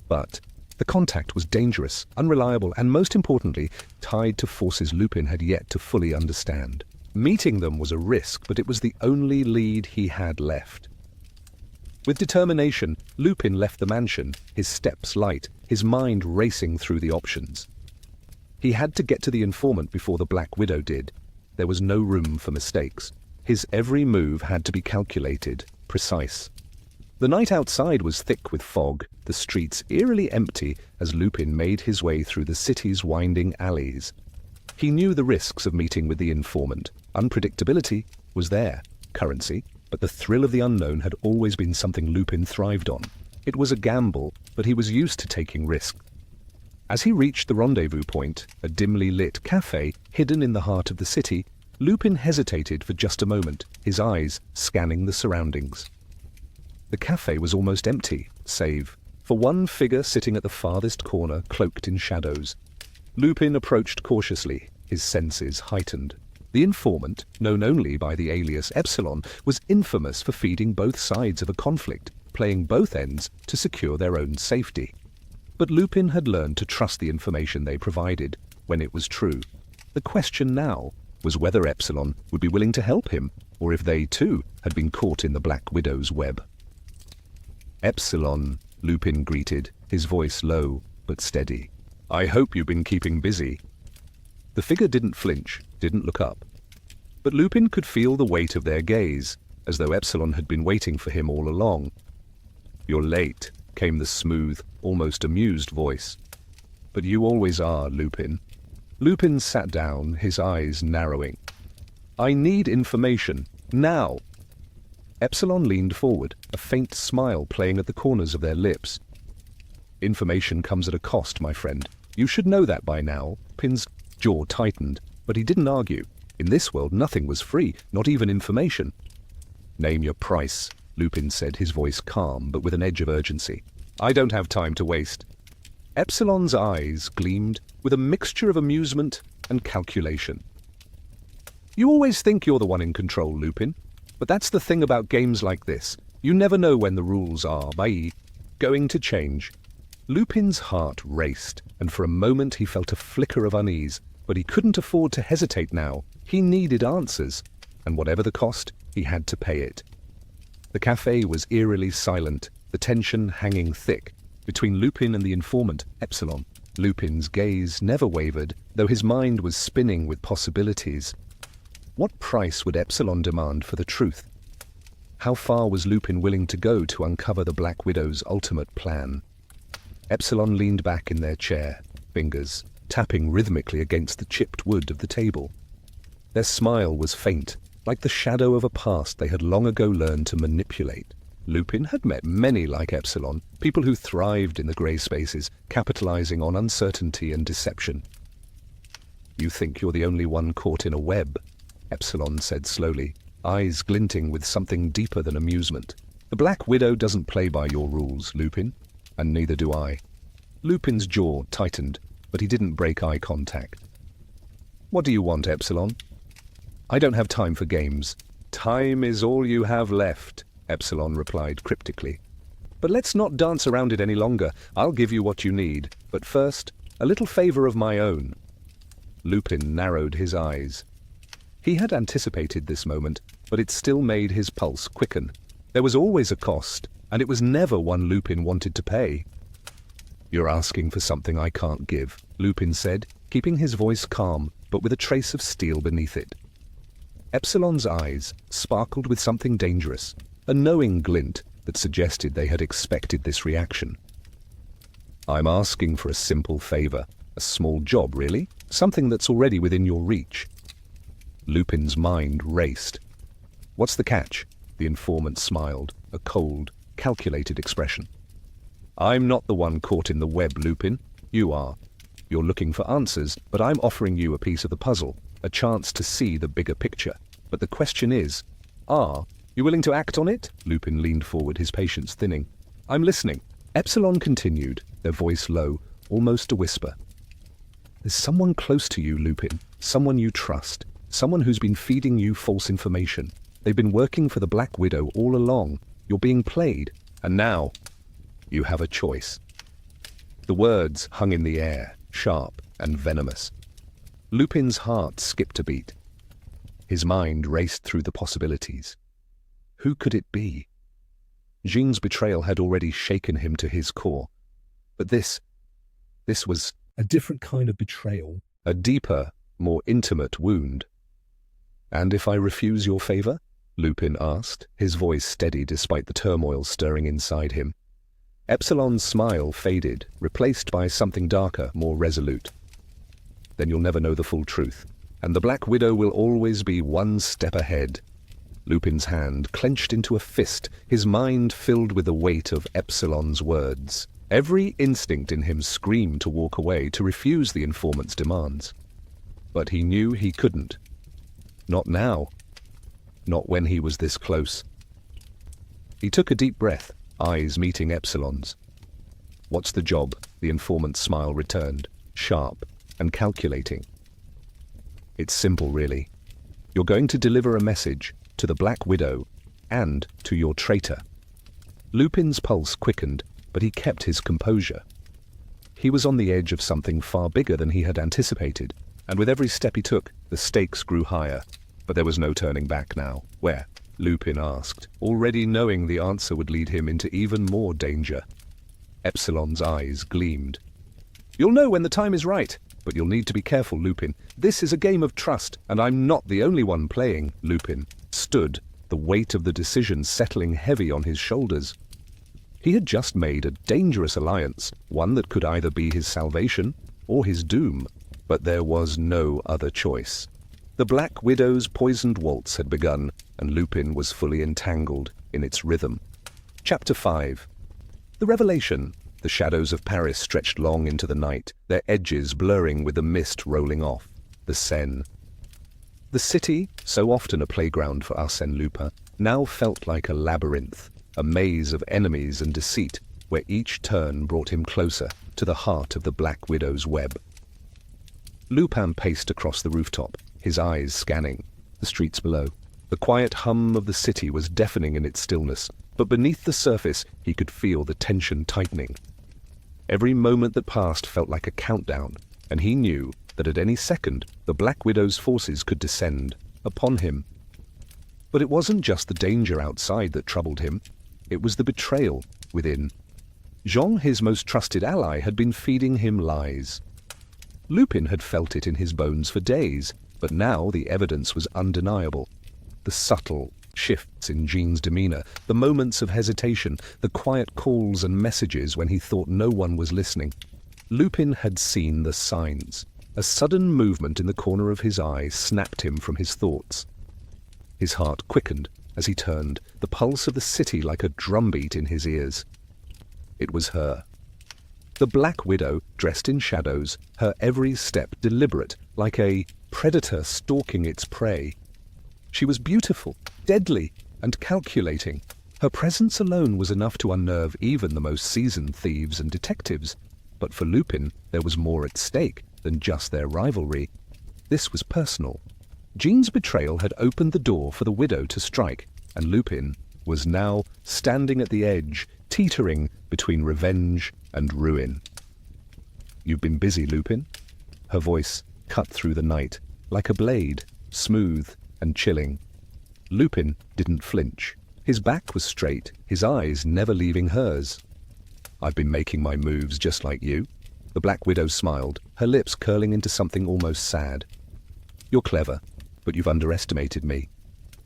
But the contact was dangerous, unreliable, and most importantly, tied to forces Lupin had yet to fully understand. Meeting them was a risk, but it was the only lead he had left. With determination, Lupin left the mansion, his steps light, his mind racing through the options. He had to get to the informant before the Black Widow did. There was no room for mistakes. His every move had to be calculated, precise. The night outside was thick with fog, the streets eerily empty as Lupin made his way through the city's winding alleys. He knew the risks of meeting with the informant. Unpredictability was there, currency, but the thrill of the unknown had always been something Lupin thrived on. It was a gamble, but he was used to taking risks. As he reached the rendezvous point, a dimly lit cafe hidden in the heart of the city, Lupin hesitated for just a moment, his eyes scanning the surroundings. The cafe was almost empty, save for one figure sitting at the farthest corner, cloaked in shadows. Lupin approached cautiously, his senses heightened. The informant, known only by the alias Epsilon, was infamous for feeding both sides of a conflict, playing both ends to secure their own safety. But Lupin had learned to trust the information they provided when it was true. The question now was whether Epsilon would be willing to help him, or if they too had been caught in the Black Widow's web. "Epsilon," Lupin greeted, his voice low but steady. I hope you've been keeping busy. The figure didn't flinch, didn't look up. But Lupin could feel the weight of their gaze, as though Epsilon had been waiting for him all along. You're late, came the smooth, almost amused voice. But you always are, Lupin. Lupin sat down, his eyes narrowing. I need information, now. Epsilon leaned forward, a faint smile playing at the corners of their lips. Information comes at a cost, my friend. You should know that by now. Pin's jaw tightened, but he didn't argue. In this world, nothing was free, not even information. Name your price, Lupin said, his voice calm, but with an edge of urgency. I don't have time to waste. Epsilon's eyes gleamed with a mixture of amusement and calculation. You always think you're the one in control, Lupin. But that's the thing about games like this. You never know when the rules are, i.e., going to change. Lupin's heart raced, and for a moment he felt a flicker of unease, but he couldn't afford to hesitate now. He needed answers, and whatever the cost, he had to pay it. The cafe was eerily silent, the tension hanging thick, between Lupin and the informant, Epsilon. Lupin's gaze never wavered, though his mind was spinning with possibilities. What price would Epsilon demand for the truth? How far was Lupin willing to go to uncover the Black Widow's ultimate plan? Epsilon leaned back in their chair, fingers tapping rhythmically against the chipped wood of the table. Their smile was faint, like the shadow of a past they had long ago learned to manipulate. Lupin had met many like Epsilon, people who thrived in the grey spaces, capitalizing on uncertainty and deception. You think you're the only one caught in a web, Epsilon said slowly, eyes glinting with something deeper than amusement. The Black Widow doesn't play by your rules, Lupin, and neither do I. Lupin's jaw tightened, but he didn't break eye contact. What do you want, Epsilon? I don't have time for games. Time is all you have left, Epsilon replied cryptically. But let's not dance around it any longer. I'll give you what you need. But first, a little favor of my own. Lupin narrowed his eyes. He had anticipated this moment, but it still made his pulse quicken. There was always a cost, and it was never one Lupin wanted to pay. You're asking for something I can't give, Lupin said, keeping his voice calm, but with a trace of steel beneath it. Epsilon's eyes sparkled with something dangerous, a knowing glint that suggested they had expected this reaction. I'm asking for a simple favor, a small job, really, something that's already within your reach. Lupin's mind raced. What's the catch? The informant smiled, a cold, calculated expression. I'm not the one caught in the web, Lupin. You are. You're looking for answers, but I'm offering you a piece of the puzzle, a chance to see the bigger picture. But the question is, are you willing to act on it? Lupin leaned forward, his patience thinning. I'm listening. Epsilon continued, their voice low, almost a whisper. There's someone close to you, Lupin, someone you trust, someone who's been feeding you false information. They've been working for the Black Widow all along. You're being played, and now you have a choice. The words hung in the air, sharp and venomous. Lupin's heart skipped a beat. His mind raced through the possibilities. Who could it be? Jean's betrayal had already shaken him to his core. But this was a different kind of betrayal. A deeper, more intimate wound. And if I refuse your favor? Lupin asked, his voice steady despite the turmoil stirring inside him. Epsilon's smile faded, replaced by something darker, more resolute. Then you'll never know the full truth, and the Black Widow will always be one step ahead. Lupin's hand clenched into a fist, his mind filled with the weight of Epsilon's words. Every instinct in him screamed to walk away, to refuse the informant's demands. But he knew he couldn't. Not now. Not when he was this close. He took a deep breath, eyes meeting Epsilon's. What's the job? The informant's smile returned, sharp and calculating. It's simple, really. You're going to deliver a message to the Black Widow and to your traitor. Lupin's pulse quickened, but he kept his composure. He was on the edge of something far bigger than he had anticipated, and with every step he took, the stakes grew higher. But there was no turning back now. Where? Lupin asked, already knowing the answer would lead him into even more danger. Epsilon's eyes gleamed. You'll know when the time is right, but you'll need to be careful, Lupin. This is a game of trust, and I'm not the only one playing." Lupin stood, the weight of the decision settling heavy on his shoulders. He had just made a dangerous alliance, one that could either be his salvation or his doom, but there was no other choice. The Black Widow's poisoned waltz had begun, and Lupin was fully entangled in its rhythm. Chapter 5. The revelation. The shadows of Paris stretched long into the night, their edges blurring with the mist rolling off. The Seine. The city, so often a playground for Arsène Lupin, now felt like a labyrinth, a maze of enemies and deceit, where each turn brought him closer to the heart of the Black Widow's web. Lupin paced across the rooftop, his eyes scanning the streets below. The quiet hum of the city was deafening in its stillness, but beneath the surface he could feel the tension tightening. Every moment that passed felt like a countdown, and he knew that at any second the Black Widow's forces could descend upon him. But it wasn't just the danger outside that troubled him, it was the betrayal within. Jean, his most trusted ally, had been feeding him lies. Lupin had felt it in his bones for days, but now the evidence was undeniable. The subtle shifts in Jean's demeanor, the moments of hesitation, the quiet calls and messages when he thought no one was listening. Lupin had seen the signs. A sudden movement in the corner of his eye snapped him from his thoughts. His heart quickened as he turned, the pulse of the city like a drumbeat in his ears. It was her. The Black Widow, dressed in shadows, her every step deliberate, like a predator stalking its prey. She was beautiful, deadly, and calculating. Her presence alone was enough to unnerve even the most seasoned thieves and detectives. But for Lupin, there was more at stake than just their rivalry. This was personal. Jean's betrayal had opened the door for the widow to strike, and Lupin was now standing at the edge, teetering between revenge and ruin. "You've been busy, Lupin?" Her voice cut through the night, like a blade, smooth and chilling. Lupin didn't flinch. His back was straight, his eyes never leaving hers. "I've been making my moves just like you." The Black Widow smiled, her lips curling into something almost sad. "You're clever, but you've underestimated me.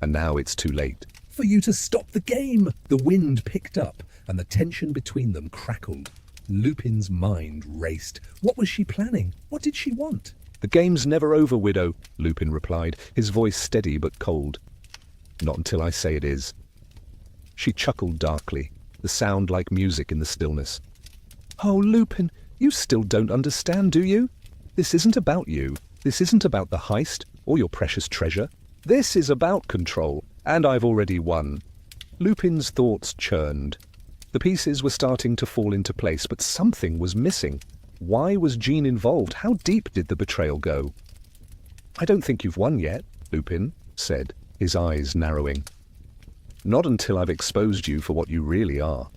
And now it's too late." "For you to stop the game!" The wind picked up, and the tension between them crackled. Lupin's mind raced. What was she planning? What did she want? "The game's never over, Widow," Lupin replied, his voice steady but cold. "Not until I say it is." She chuckled darkly, the sound like music in the stillness. "Oh, Lupin, you still don't understand, do you? This isn't about you. This isn't about the heist or your precious treasure. This is about control, and I've already won." Lupin's thoughts churned. The pieces were starting to fall into place, but something was missing. Why was Jean involved? How deep did the betrayal go? "I don't think you've won yet," Lupin said, his eyes narrowing. "Not until I've exposed you for what you really are."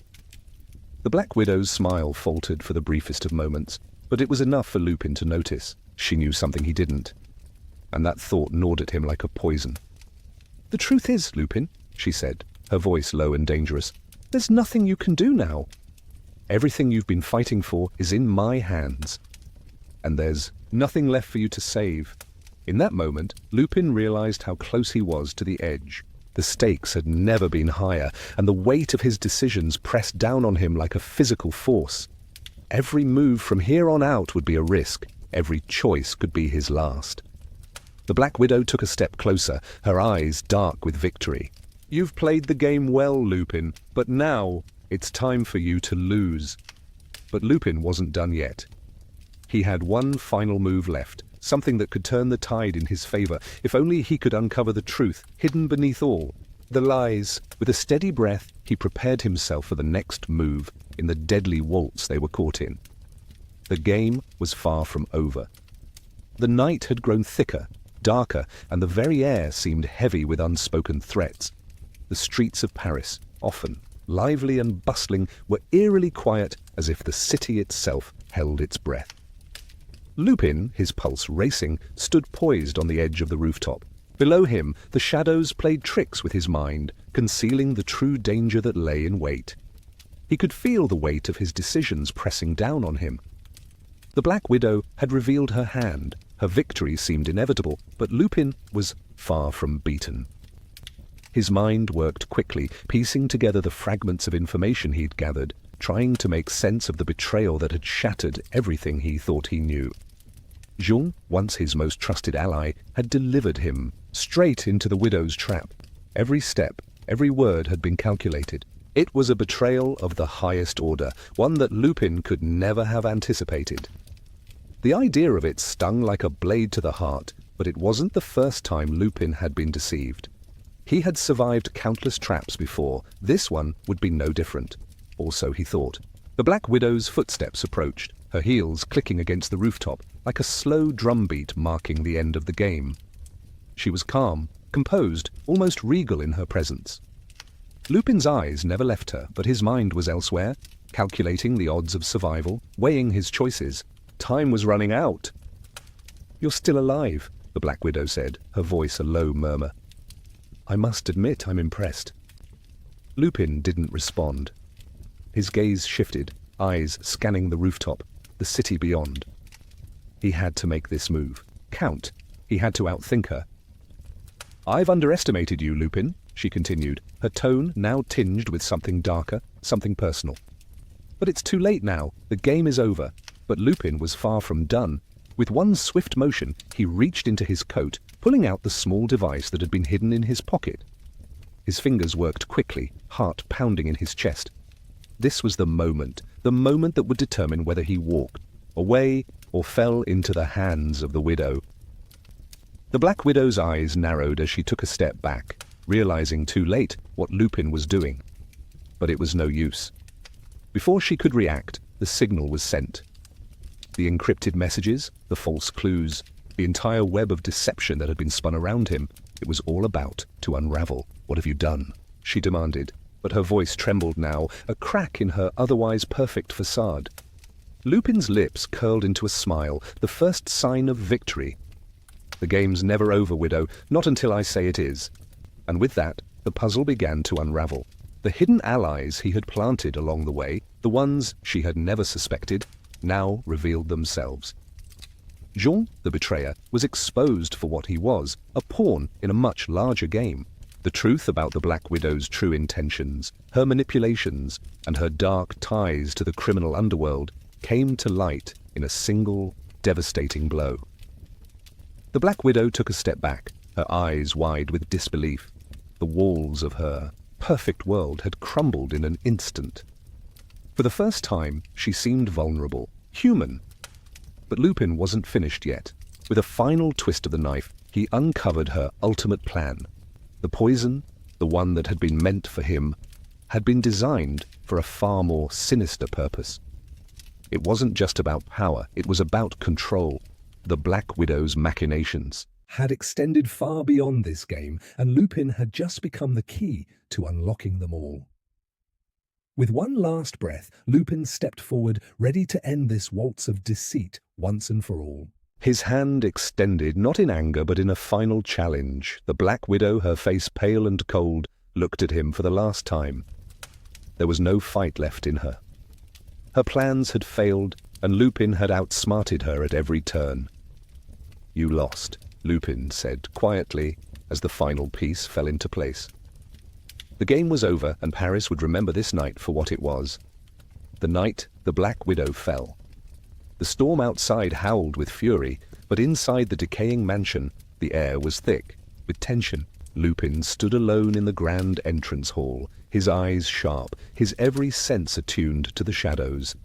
The Black Widow's smile faltered for the briefest of moments, but it was enough for Lupin to notice. She knew something he didn't, and that thought gnawed at him like a poison. "The truth is, Lupin," she said, her voice low and dangerous, "there's nothing you can do now. Everything you've been fighting for is in my hands, and there's nothing left for you to save." In that moment, Lupin realized how close he was to the edge. The stakes had never been higher, and the weight of his decisions pressed down on him like a physical force. Every move from here on out would be a risk. Every choice could be his last. The Black Widow took a step closer, her eyes dark with victory. "You've played the game well, Lupin, but now it's time for you to lose." But Lupin wasn't done yet. He had one final move left, something that could turn the tide in his favor, if only he could uncover the truth hidden beneath all the lies. With a steady breath, he prepared himself for the next move in the deadly waltz they were caught in. The game was far from over. The night had grown thicker, darker, and the very air seemed heavy with unspoken threats. The streets of Paris, often lively and bustling, were eerily quiet, as if the city itself held its breath. Lupin, his pulse racing, stood poised on the edge of the rooftop. Below him, the shadows played tricks with his mind, concealing the true danger that lay in wait. He could feel the weight of his decisions pressing down on him. The Black Widow had revealed her hand. Her victory seemed inevitable, but Lupin was far from beaten. His mind worked quickly, piecing together the fragments of information he'd gathered, trying to make sense of the betrayal that had shattered everything he thought he knew. Jung, once his most trusted ally, had delivered him straight into the widow's trap. Every step, every word had been calculated. It was a betrayal of the highest order, one that Lupin could never have anticipated. The idea of it stung like a blade to the heart, but it wasn't the first time Lupin had been deceived. He had survived countless traps before. This one would be no different. Or so he thought. The Black Widow's footsteps approached, her heels clicking against the rooftop, like a slow drumbeat marking the end of the game. She was calm, composed, almost regal in her presence. Lupin's eyes never left her, but his mind was elsewhere, calculating the odds of survival, weighing his choices. Time was running out. "You're still alive," the Black Widow said, her voice a low murmur. "I must admit I'm impressed." Lupin didn't respond. His gaze shifted, eyes scanning the rooftop, the city beyond. He had to make this move. Count. He had to outthink her. "I've underestimated you, Lupin," she continued, her tone now tinged with something darker, something personal. "But it's too late now. The game is over." But Lupin was far from done. With one swift motion, he reached into his coat, pulling out the small device that had been hidden in his pocket. His fingers worked quickly, heart pounding in his chest. This was the moment that would determine whether he walked away or fell into the hands of the widow. The Black Widow's eyes narrowed as she took a step back, realizing too late what Lupin was doing. But it was no use. Before she could react, the signal was sent. The encrypted messages, the false clues, the entire web of deception that had been spun around him, it was all about to unravel. "What have you done?" she demanded, but her voice trembled now, a crack in her otherwise perfect facade. Lupin's lips curled into a smile, the first sign of victory. "The game's never over, Widow, not until I say it is." And with that, the puzzle began to unravel. The hidden allies he had planted along the way, the ones she had never suspected, now revealed themselves. Jean, the betrayer, was exposed for what he was, a pawn in a much larger game. The truth about the Black Widow's true intentions, her manipulations, and her dark ties to the criminal underworld came to light in a single, devastating blow. The Black Widow took a step back, her eyes wide with disbelief. The walls of her perfect world had crumbled in an instant. For the first time, she seemed vulnerable, human. But Lupin wasn't finished yet. With a final twist of the knife, he uncovered her ultimate plan. The poison, the one that had been meant for him, had been designed for a far more sinister purpose. It wasn't just about power, it was about control. The Black Widow's machinations had extended far beyond this game, and Lupin had just become the key to unlocking them all. With one last breath, Lupin stepped forward, ready to end this waltz of deceit once and for all. His hand extended, not in anger but in a final challenge. The Black Widow, her face pale and cold, looked at him for the last time. There was no fight left in her. Her plans had failed, and Lupin had outsmarted her at every turn. "You lost," Lupin said quietly as the final piece fell into place. The game was over, and Paris would remember this night for what it was. The night the Black Widow fell. The storm outside howled with fury, but inside the decaying mansion, the air was thick with tension. Lupin stood alone in the grand entrance hall, his eyes sharp, his every sense attuned to the shadows.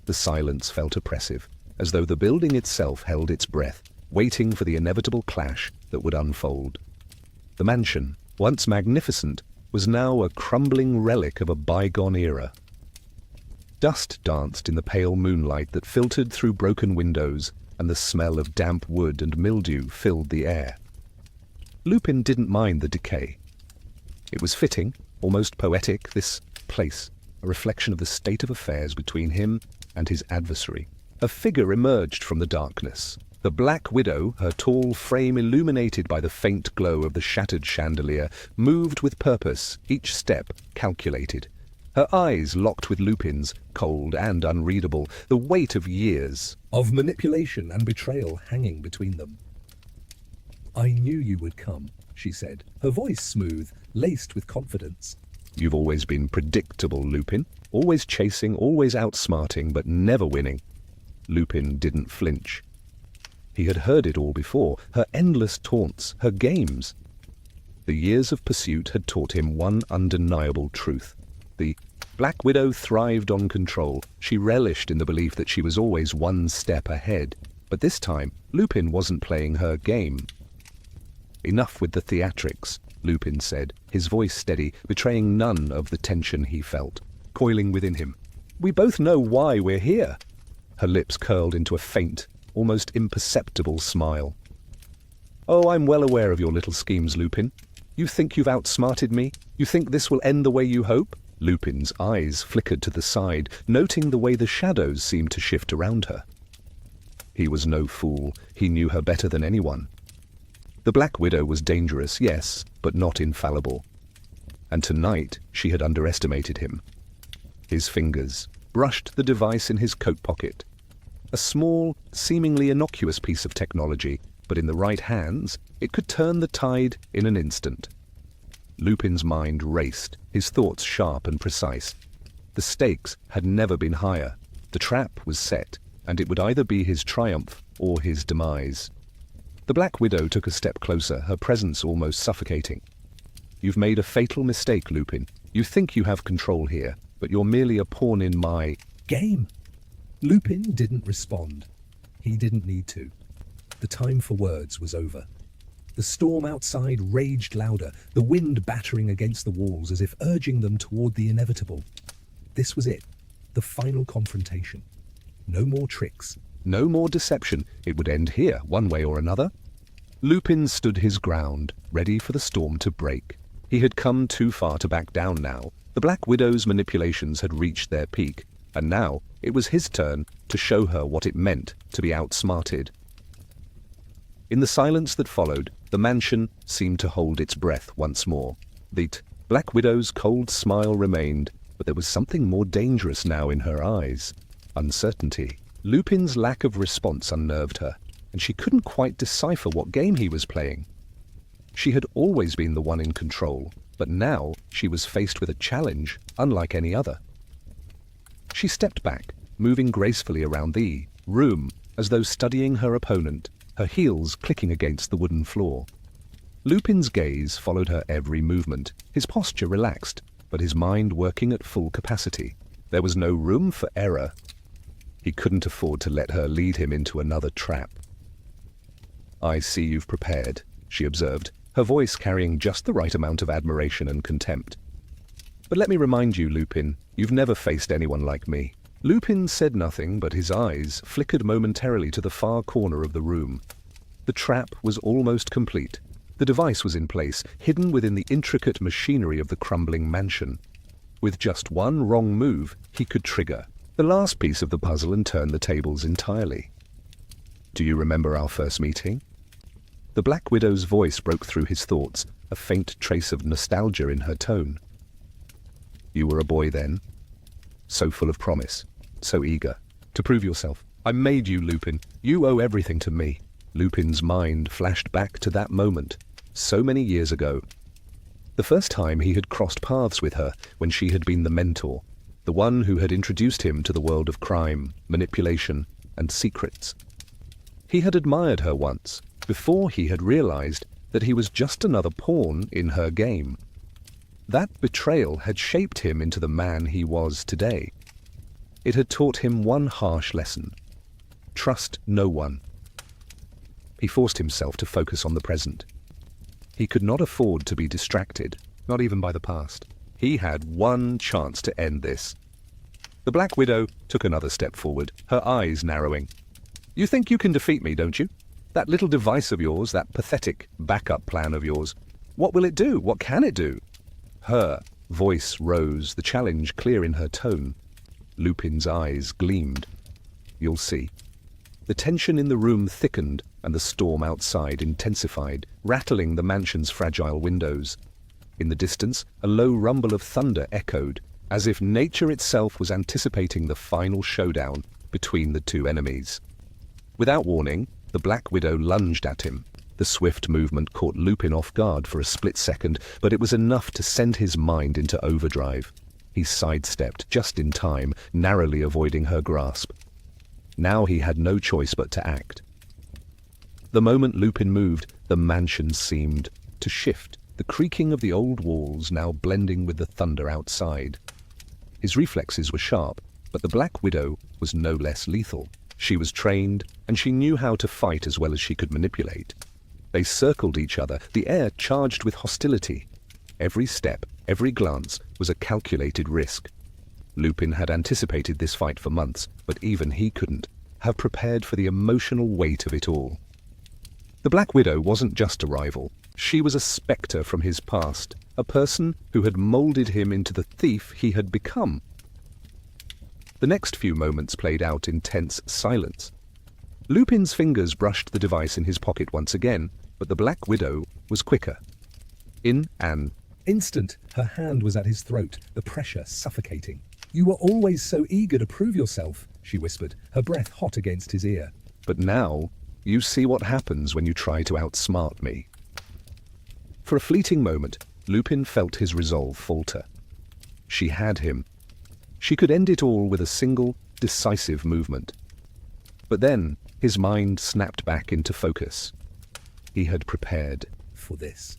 The silence felt oppressive, as though the building itself held its breath, waiting for the inevitable clash that would unfold. The mansion, once magnificent, was now a crumbling relic of a bygone era. Dust danced in the pale moonlight that filtered through broken windows, and the smell of damp wood and mildew filled the air. Lupin didn't mind the decay. It was fitting, almost poetic, this place, a reflection of the state of affairs between him and his adversary. A figure emerged from the darkness. The Black Widow, her tall frame illuminated by the faint glow of the shattered chandelier, moved with purpose, each step calculated. Her eyes locked with Lupin's, cold and unreadable, the weight of years. Of manipulation and betrayal hanging between them. "I knew you would come," she said, her voice smooth, laced with confidence. You've always been predictable, Lupin. Always chasing, always outsmarting, but never winning. Lupin didn't flinch. He had heard it all before, her endless taunts, her games. The years of pursuit had taught him one undeniable truth. The Black Widow thrived on control. She relished in the belief that she was always one step ahead. But this time, Lupin wasn't playing her game. "Enough with the theatrics," Lupin said, his voice steady, betraying none of the tension he felt, coiling within him. "We both know why we're here." Her lips curled into a faint, almost imperceptible smile. "Oh, I'm well aware of your little schemes, Lupin. You think you've outsmarted me? You think this will end the way you hope?" Lupin's eyes flickered to the side, noting the way the shadows seemed to shift around her. He was no fool. He knew her better than anyone. The Black Widow was dangerous, yes, but not infallible. And tonight she had underestimated him. His fingers brushed the device in his coat pocket. A small, seemingly innocuous piece of technology, but in the right hands, it could turn the tide in an instant. Lupin's mind raced, his thoughts sharp and precise. The stakes had never been higher. The trap was set, and it would either be his triumph or his demise. The Black Widow took a step closer, her presence almost suffocating. "You've made a fatal mistake, Lupin. You think you have control here, but you're merely a pawn in my game." Lupin didn't respond. He didn't need to. The time for words was over. The storm outside raged louder, the wind battering against the walls as if urging them toward the inevitable. This was it, the final confrontation. No more tricks. No more deception. It would end here, one way or another. Lupin stood his ground, ready for the storm to break. He had come too far to back down now. The Black Widow's manipulations had reached their peak, and now it was his turn to show her what it meant to be outsmarted. In the silence that followed, the mansion seemed to hold its breath once more. The Black Widow's cold smile remained, but there was something more dangerous now in her eyes. Uncertainty. Lupin's lack of response unnerved her, and she couldn't quite decipher what game he was playing. She had always been the one in control, but now she was faced with a challenge unlike any other. She stepped back, moving gracefully around the room, as though studying her opponent, her heels clicking against the wooden floor. Lupin's gaze followed her every movement, his posture relaxed, but his mind working at full capacity. There was no room for error. He couldn't afford to let her lead him into another trap. "I see you've prepared," she observed, her voice carrying just the right amount of admiration and contempt. "But let me remind you, Lupin, you've never faced anyone like me." Lupin said nothing, but his eyes flickered momentarily to the far corner of the room. The trap was almost complete. The device was in place, hidden within the intricate machinery of the crumbling mansion. With just one wrong move, he could trigger the last piece of the puzzle and turn the tables entirely. "Do you remember our first meeting?" The Black Widow's voice broke through his thoughts, a faint trace of nostalgia in her tone. "You were a boy then, so full of promise, so eager to prove yourself. I made you, Lupin. You owe everything to me." Lupin's mind flashed back to that moment, so many years ago. The first time he had crossed paths with her, when she had been the mentor, the one who had introduced him to the world of crime, manipulation, and secrets. He had admired her once, before he had realized that he was just another pawn in her game. That betrayal had shaped him into the man he was today. It had taught him one harsh lesson: trust no one. He forced himself to focus on the present. He could not afford to be distracted, not even by the past. He had one chance to end this. The Black Widow took another step forward, her eyes narrowing. "You think you can defeat me, don't you? That little device of yours, that pathetic backup plan of yours, what will it do? What can it do?" Her voice rose, the challenge clear in her tone. Lupin's eyes gleamed. "You'll see." The tension in the room thickened, and the storm outside intensified, rattling the mansion's fragile windows. In the distance, a low rumble of thunder echoed, as if nature itself was anticipating the final showdown between the two enemies. Without warning, the Black Widow lunged at him. The swift movement caught Lupin off guard for a split second, but it was enough to send his mind into overdrive. He sidestepped just in time, narrowly avoiding her grasp. Now he had no choice but to act. The moment Lupin moved, the mansion seemed to shift, the creaking of the old walls now blending with the thunder outside. His reflexes were sharp, but the Black Widow was no less lethal. She was trained, and she knew how to fight as well as she could manipulate. They circled each other, the air charged with hostility. Every step, every glance was a calculated risk. Lupin had anticipated this fight for months, but even he couldn't have prepared for the emotional weight of it all. The Black Widow wasn't just a rival. She was a spectre from his past, a person who had molded him into the thief he had become. The next few moments played out in tense silence. Lupin's fingers brushed the device in his pocket once again, but the Black Widow was quicker. In an instant, her hand was at his throat, the pressure suffocating. "You were always so eager to prove yourself," she whispered, her breath hot against his ear. "But now, you see what happens when you try to outsmart me." For a fleeting moment, Lupin felt his resolve falter. She had him. She could end it all with a single, decisive movement. But then, his mind snapped back into focus. He had prepared for this.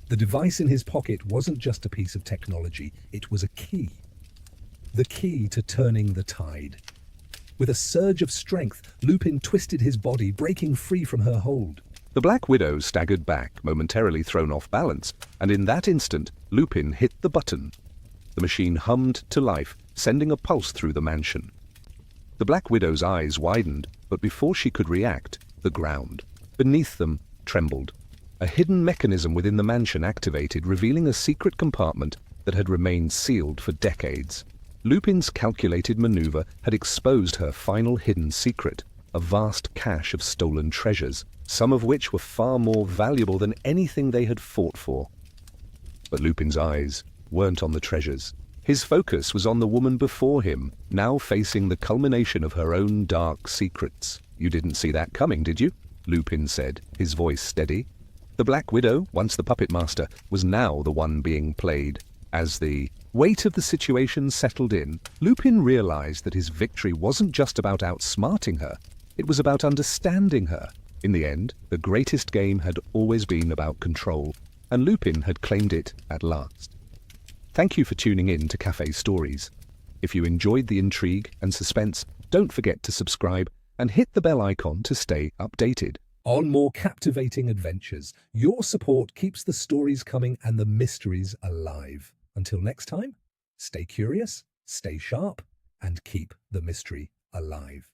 The device in his pocket wasn't just a piece of technology, it was a key. The key to turning the tide. With a surge of strength, Lupin twisted his body, breaking free from her hold. The Black Widow staggered back, momentarily thrown off balance, and in that instant, Lupin hit the button. The machine hummed to life, sending a pulse through the mansion. The Black Widow's eyes widened, but before she could react, the ground beneath them trembled. A hidden mechanism within the mansion activated, revealing a secret compartment that had remained sealed for decades. Lupin's calculated maneuver had exposed her final hidden secret, a vast cache of stolen treasures, some of which were far more valuable than anything they had fought for. But Lupin's eyes weren't on the treasures. His focus was on the woman before him, now facing the culmination of her own dark secrets. "You didn't see that coming, did you?" Lupin said, his voice steady. The Black Widow, once the puppet master, was now the one being played. As the weight of the situation settled in, Lupin realized that his victory wasn't just about outsmarting her, it was about understanding her. In the end, the greatest game had always been about control, and Lupin had claimed it at last. Thank you for tuning in to Cafe Stories. If you enjoyed the intrigue and suspense, don't forget to subscribe and hit the bell icon to stay updated. On more captivating adventures, your support keeps the stories coming and the mysteries alive. Until next time, stay curious, stay sharp, and keep the mystery alive.